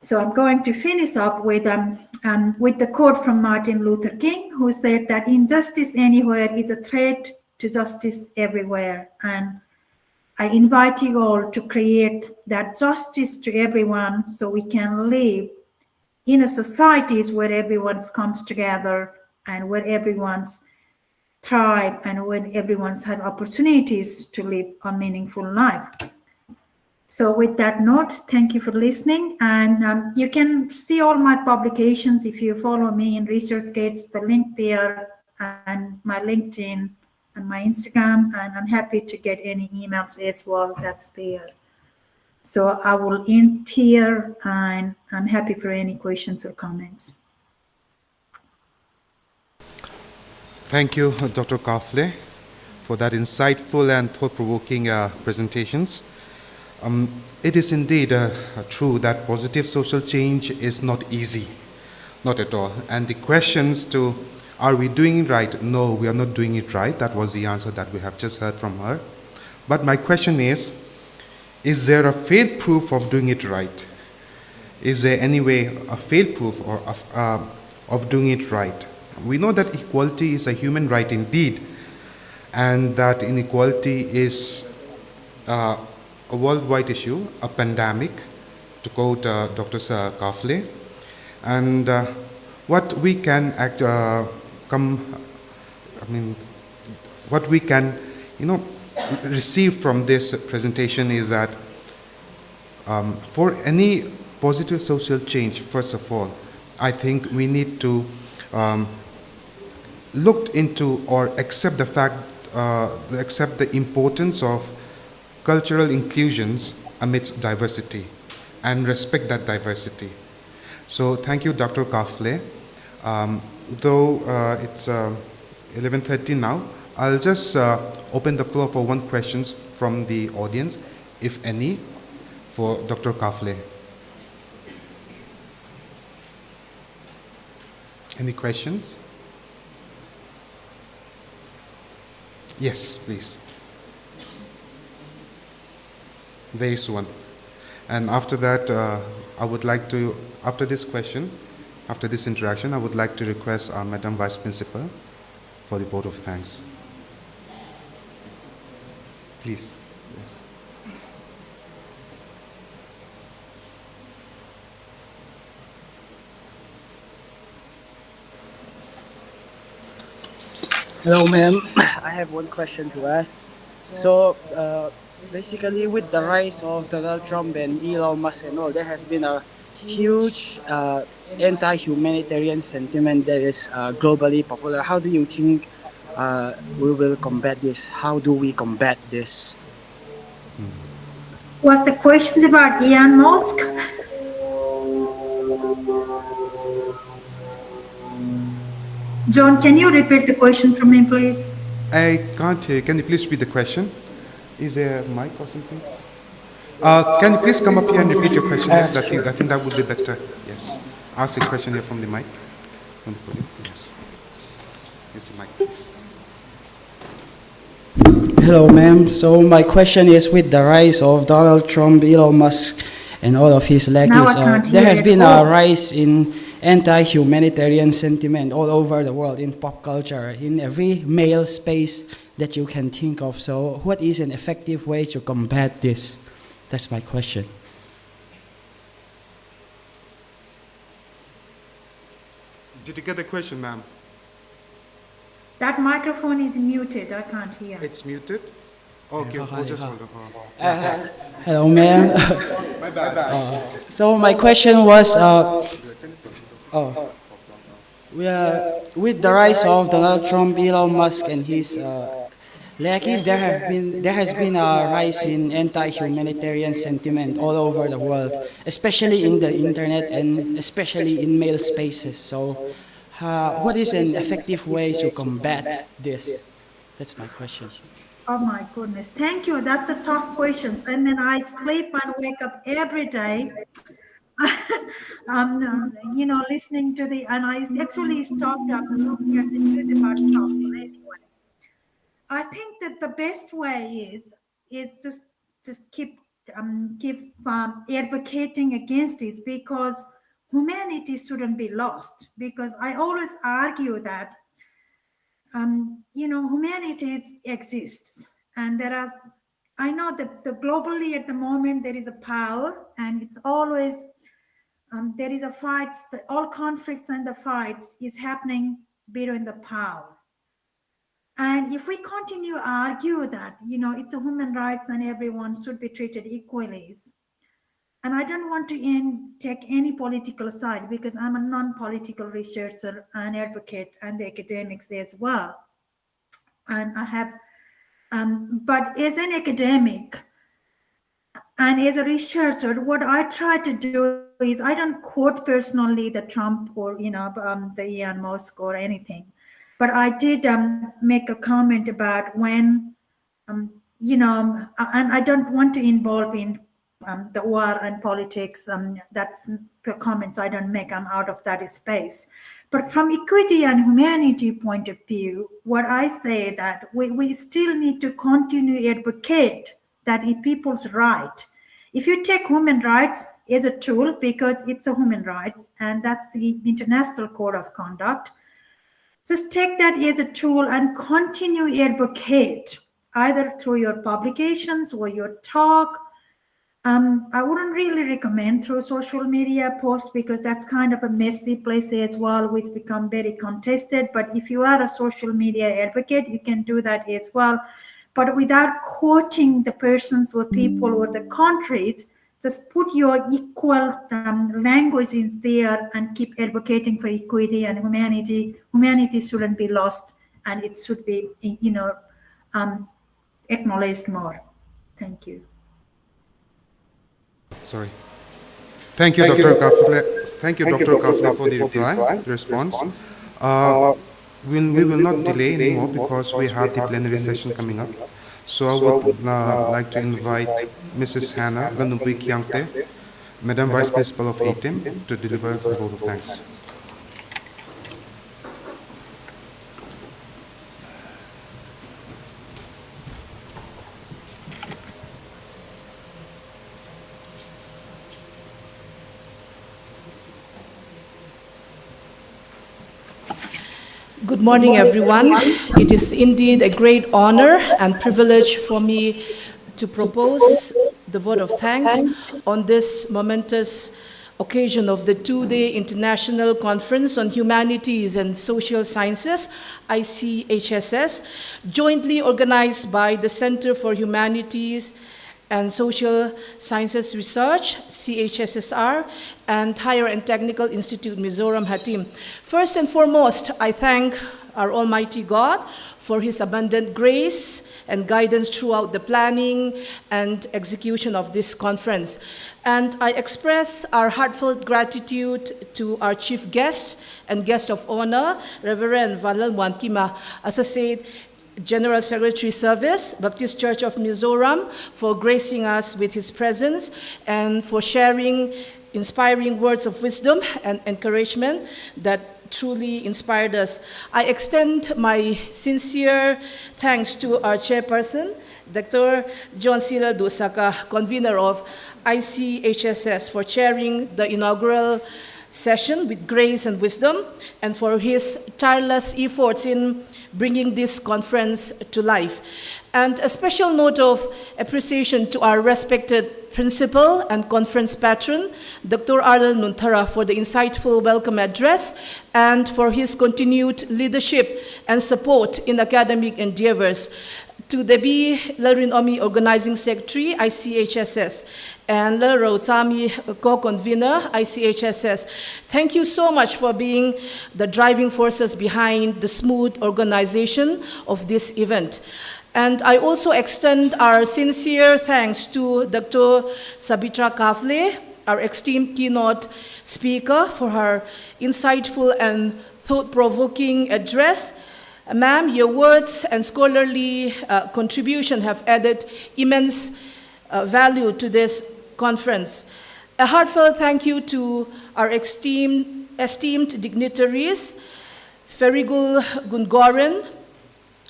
Speaker 6: So I'm going to finish up with the quote from Martin Luther King, who said that injustice anywhere is a threat to justice everywhere. And I invite you all to create that justice to everyone so we can live in a societies where everyone comes together and where everyone's thrive and when everyone's had opportunities to live a meaningful life. So with that note, thank you for listening. And you can see all my publications if you follow me in ResearchGates, the link there, and my LinkedIn and my Instagram. And I'm happy to get any emails as well that's there. So I will end here and I'm happy for any questions or comments.
Speaker 2: Thank you, Dr. Kaphle, for that insightful and thought-provoking presentations. It is indeed true that positive social change is not easy, not at all. And the questions to, are we doing it right? No, we are not doing it right. That was the answer that we have just heard from her. But my question is there a fail proof of doing it right? Is there any way, a fail proof or of doing it right? We know that equality is a human right indeed, and that inequality is a worldwide issue, a pandemic, to quote Dr. Kaphle. And what we can what we can, receive from this presentation is that for any positive social change, first of all, I think we need to look into or accept the fact, accept the importance of cultural inclusions amidst diversity and respect that diversity. So thank you, Dr. Kaphle. Though it's 11:30 now, I'll just open the floor for one questions from the audience, if any, for Dr. Kaphle. Any questions? Yes, please. There is one. And after that, I would like to, after this question, after this interaction, I would like to request Madam Vice Principal for the vote of thanks. Please. Yes.
Speaker 7: Hello, ma'am. I have one question to ask. So, basically, with the rise of Donald Trump and Elon Musk and all, there has been a huge anti-humanitarian sentiment that is globally popular. How do you think we will combat this? How do we combat this?
Speaker 6: Was the questions about Elon Musk? John, can you repeat the question for me, please?
Speaker 2: I can't hear. Can you please repeat the question? Is there a mic or something? Can you please come up here and repeat your question? I think that would be better. Yes. Ask a question here from the mic. From the podium. Yes. Use the mic, please.
Speaker 7: Hello, ma'am. So my question is, with the rise of Donald Trump, Elon Musk, and all of his lackeys, there has been a rise in anti-humanitarian sentiment all over the world, in pop culture, in every male space that you can think of. So what is an effective way to combat this? That's my question.
Speaker 2: Did you get the question, ma'am?
Speaker 6: That microphone is muted. I can't hear.
Speaker 2: It's muted? Okay, we'll just hold on.
Speaker 7: Hello, ma'am.
Speaker 2: My bad.
Speaker 7: So my question was, with the rise of Donald Trump, Elon Musk, and his lackeys, there has been a rise in anti-humanitarian sentiment all over the world, especially in the internet and especially in male spaces. So, what is an effective way to combat this? That's my question.
Speaker 6: Oh my goodness, thank you. That's a tough question. And then I sleep and wake up every day. Listening to and I actually stopped looking at the news about Trump. Anyway, I think that the best way is just keep advocating against this, because humanity shouldn't be lost. Because I always argue that humanity exists, and I know that globally at the moment there is a power, and it's always there is a fight, all conflicts and the fights is happening between the power. And if we continue to argue that, it's a human rights and everyone should be treated equally, and I don't want to take any political side because I'm a non-political researcher and advocate and the academics as well. And I have, but as an academic and as a researcher, what I try to do is I don't quote personally the Trump or, the Elon Musk or anything. But I did make a comment about when, and I don't want to involve in the war and politics. That's the comments I don't make. I'm out of that space. But from equity and humanity point of view, what I say that we still need to continue to advocate that it's people's right. If you take human rights as a tool, because it's a human rights, and that's the International Code of Conduct, just take that as a tool and continue to advocate, either through your publications or your talk. I wouldn't really recommend through social media posts because that's kind of a messy place as well, which become very contested. But if you are a social media advocate, you can do that as well. But without quoting the persons or people or the countries, just put your equal language in there and keep advocating for equity and humanity. Humanity shouldn't be lost, and it should be, acknowledged more. Thank you.
Speaker 2: Sorry. Thank you, Dr. Kaphle. Thank you, Dr. Kaphle, for the response. We will not delay anymore because we have the plenary session coming up. So I would like to invite Mrs. Hannah Lanumpi Kyangte, Madam Vice Principal of HATIM, to deliver the vote of thanks.
Speaker 8: Good morning, everyone. It is indeed a great honor and privilege for me to propose the vote of thanks on this momentous occasion of the two-day International Conference on Humanities and Social Sciences, ICHSS, jointly organized by the Center for Humanities and Social Sciences Research, CHSSR, and Higher and Technical Institute, Mizoram, HATIM. First and foremost, I thank our Almighty God for His abundant grace and guidance throughout the planning and execution of this conference. And I express our heartfelt gratitude to our chief guest and guest of honor, Reverend Vanal Muankima, Associate General Secretary Service, Baptist Church of Mizoram, for gracing us with his presence and for sharing inspiring words of wisdom and encouragement that truly inspired us. I extend my sincere thanks to our chairperson, Dr. John Cyril Dusaka, convener of ICHSS, for chairing the inaugural session with grace and wisdom, and for his tireless efforts in bringing this conference to life. And a special note of appreciation to our respected principal and conference patron, Dr. Arlel Nunthara, for the insightful welcome address and for his continued leadership and support in academic endeavors. To Debbie Lalrin Omi, Organizing Secretary, ICHSS, and Laro Tami, co-convener, ICHSS. Thank you so much for being the driving forces behind the smooth organization of this event. And I also extend our sincere thanks to Dr. Sabitra Kaphle, our esteemed keynote speaker, for her insightful and thought-provoking address. Ma'am, your words and scholarly contribution have added immense value to this conference. A heartfelt thank you to our esteemed dignitaries, Ferigul Gungoran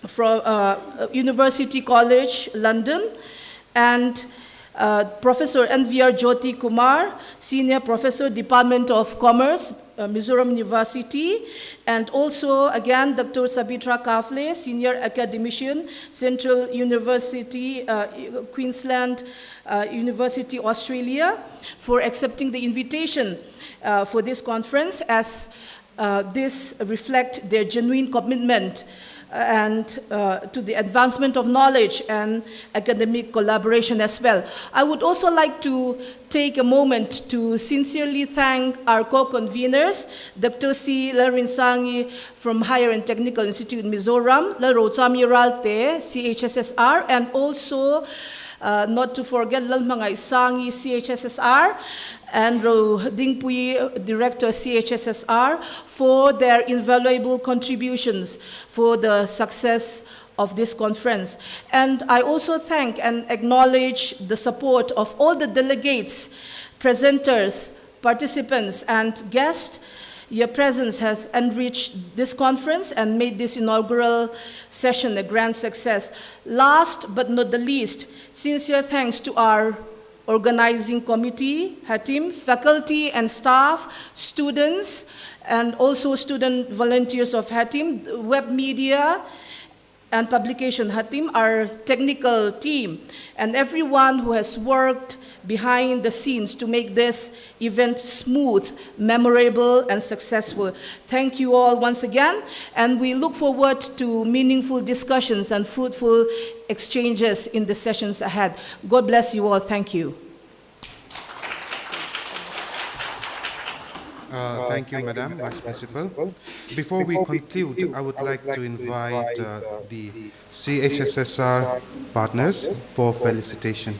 Speaker 8: from University College, London, and Professor N.V.R. Jyoti Kumar, Senior Professor, Department of Commerce, Mizoram University, and also, again, Dr. Sabitra Kaphle, Senior Academician, Central University, Queensland University, Australia, for accepting the invitation for this conference, as this reflect their genuine commitment and to the advancement of knowledge and academic collaboration as well. I would also like to take a moment to sincerely thank our co-conveners, Dr. C. Larinsangi from Higher and Technical Institute Mizoram, Larotamiralte, CHSSR, and also, not to forget, Lalmangay Sangi, CHSSR, and Dingpui, Director CHSSR, for their invaluable contributions for the success of this conference. And I also thank and acknowledge the support of all the delegates, presenters, participants, and guests. Your presence has enriched this conference and made this inaugural session a grand success. Last but not the least, sincere thanks to our organizing committee, HATIM, faculty and staff, students, and also student volunteers of HATIM, web media, and publication HATIM, our technical team, and everyone who has worked behind the scenes to make this event smooth, memorable, and successful. Thank you all once again, and we look forward to meaningful discussions and fruitful exchanges in the sessions ahead. God bless you all. Thank you.
Speaker 2: Thank you, Madam Vice Principal. Before we conclude, I would like to invite the CHSSR partners for felicitation.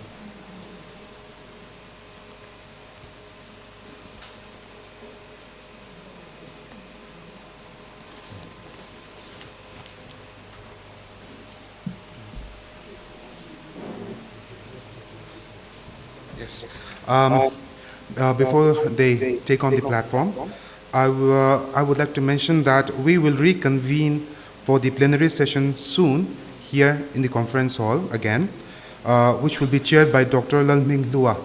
Speaker 2: Yes. Before they take on the platform, I would like to mention that we will reconvene for the plenary session soon here in the conference hall again, which will be chaired by Dr. Lalming Lua,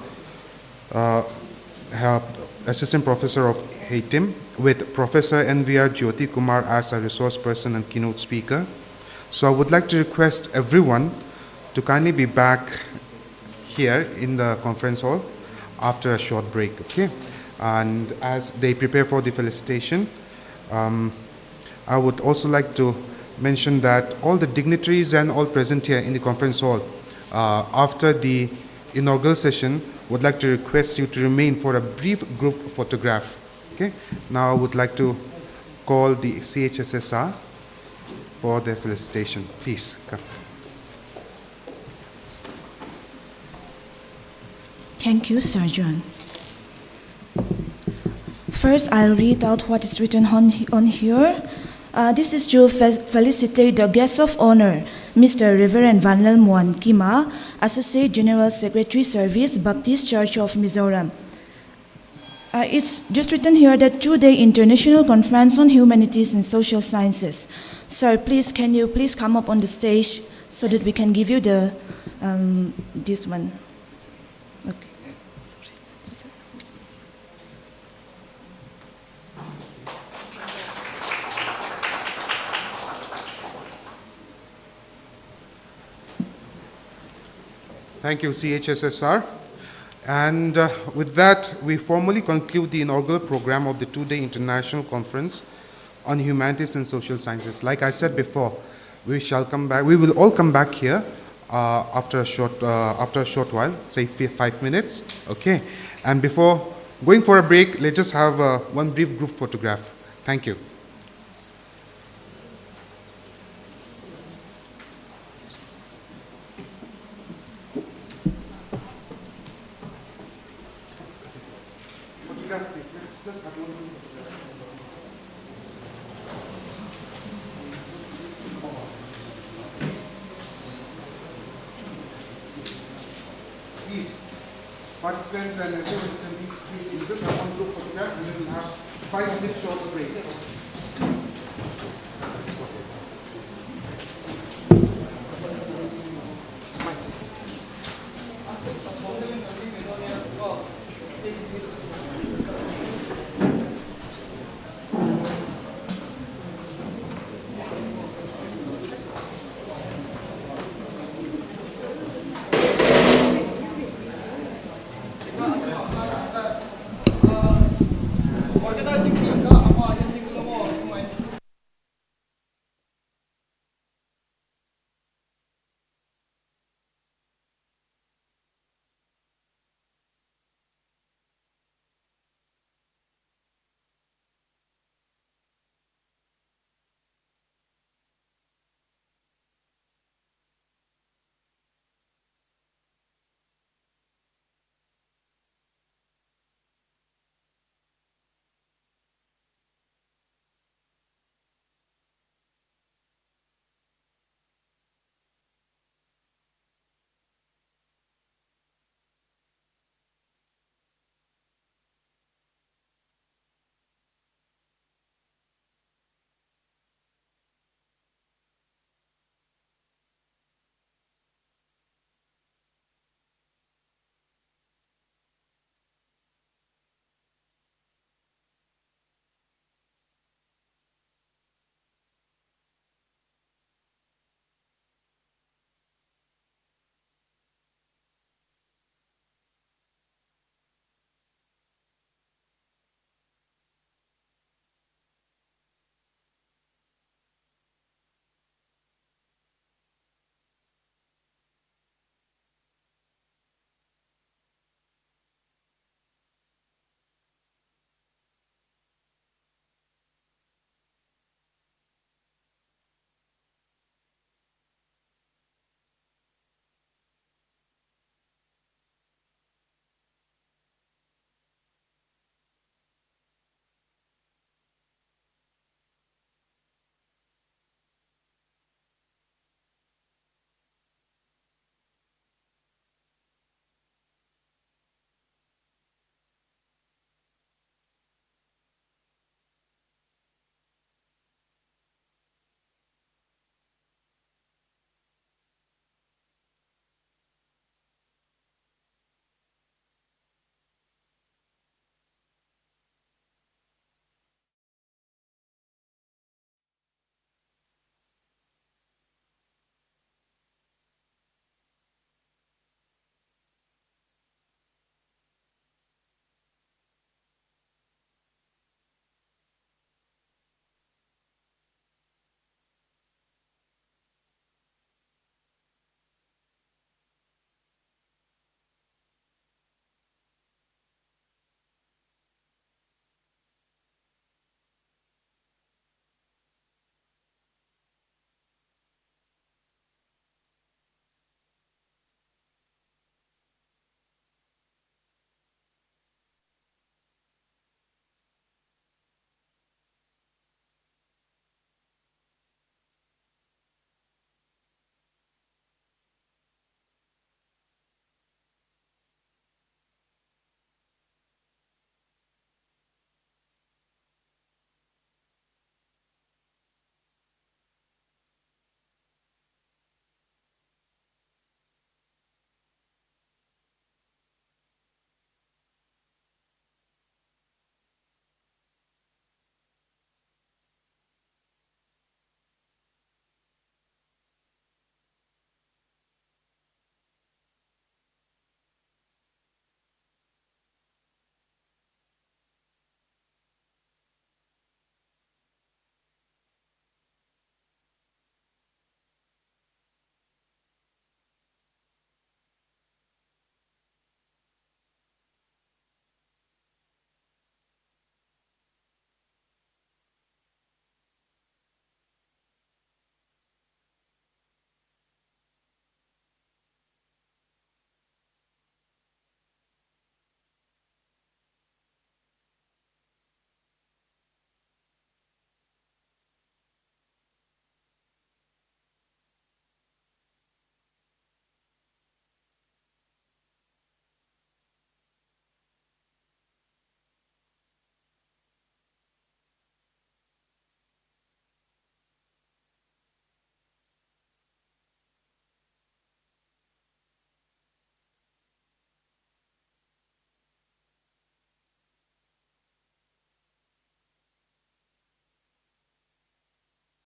Speaker 2: Assistant Professor of HATIM, with Professor N.V.R. Jyoti Kumar as a resource person and keynote speaker. So I would like to request everyone to kindly be back here in the conference hall after a short break, okay? And as they prepare for the felicitation, I would also like to mention that all the dignitaries and all present here in the conference hall, after the inaugural session, would like to request you to remain for a brief group photograph, okay? Now I would like to call the CHSSR for their felicitation. Please, come.
Speaker 9: Thank you, Sir John. First, I'll read out what is written on here. This is to felicitate the guest of honor, Mr. Reverend Vanlal Muan Kima, Associate General Secretary Service, Baptist Church of Mizoram. It's just written here that two-day International Conference on Humanities and Social Sciences. Sir, please, can you please come up on the stage so that we can give you the this one. Okay.
Speaker 2: Thank you, CHSSR. And with that, we formally conclude the inaugural program of the two-day International Conference on Humanities and Social Sciences. Like I said before, we shall come back. We will all come back here after a short while, say 5 minutes. Okay. And before going for a break, let's just have one brief group photograph. Thank you. Please, participants and attendees, please, you just have one group photograph and then we'll have 5 minutes short break.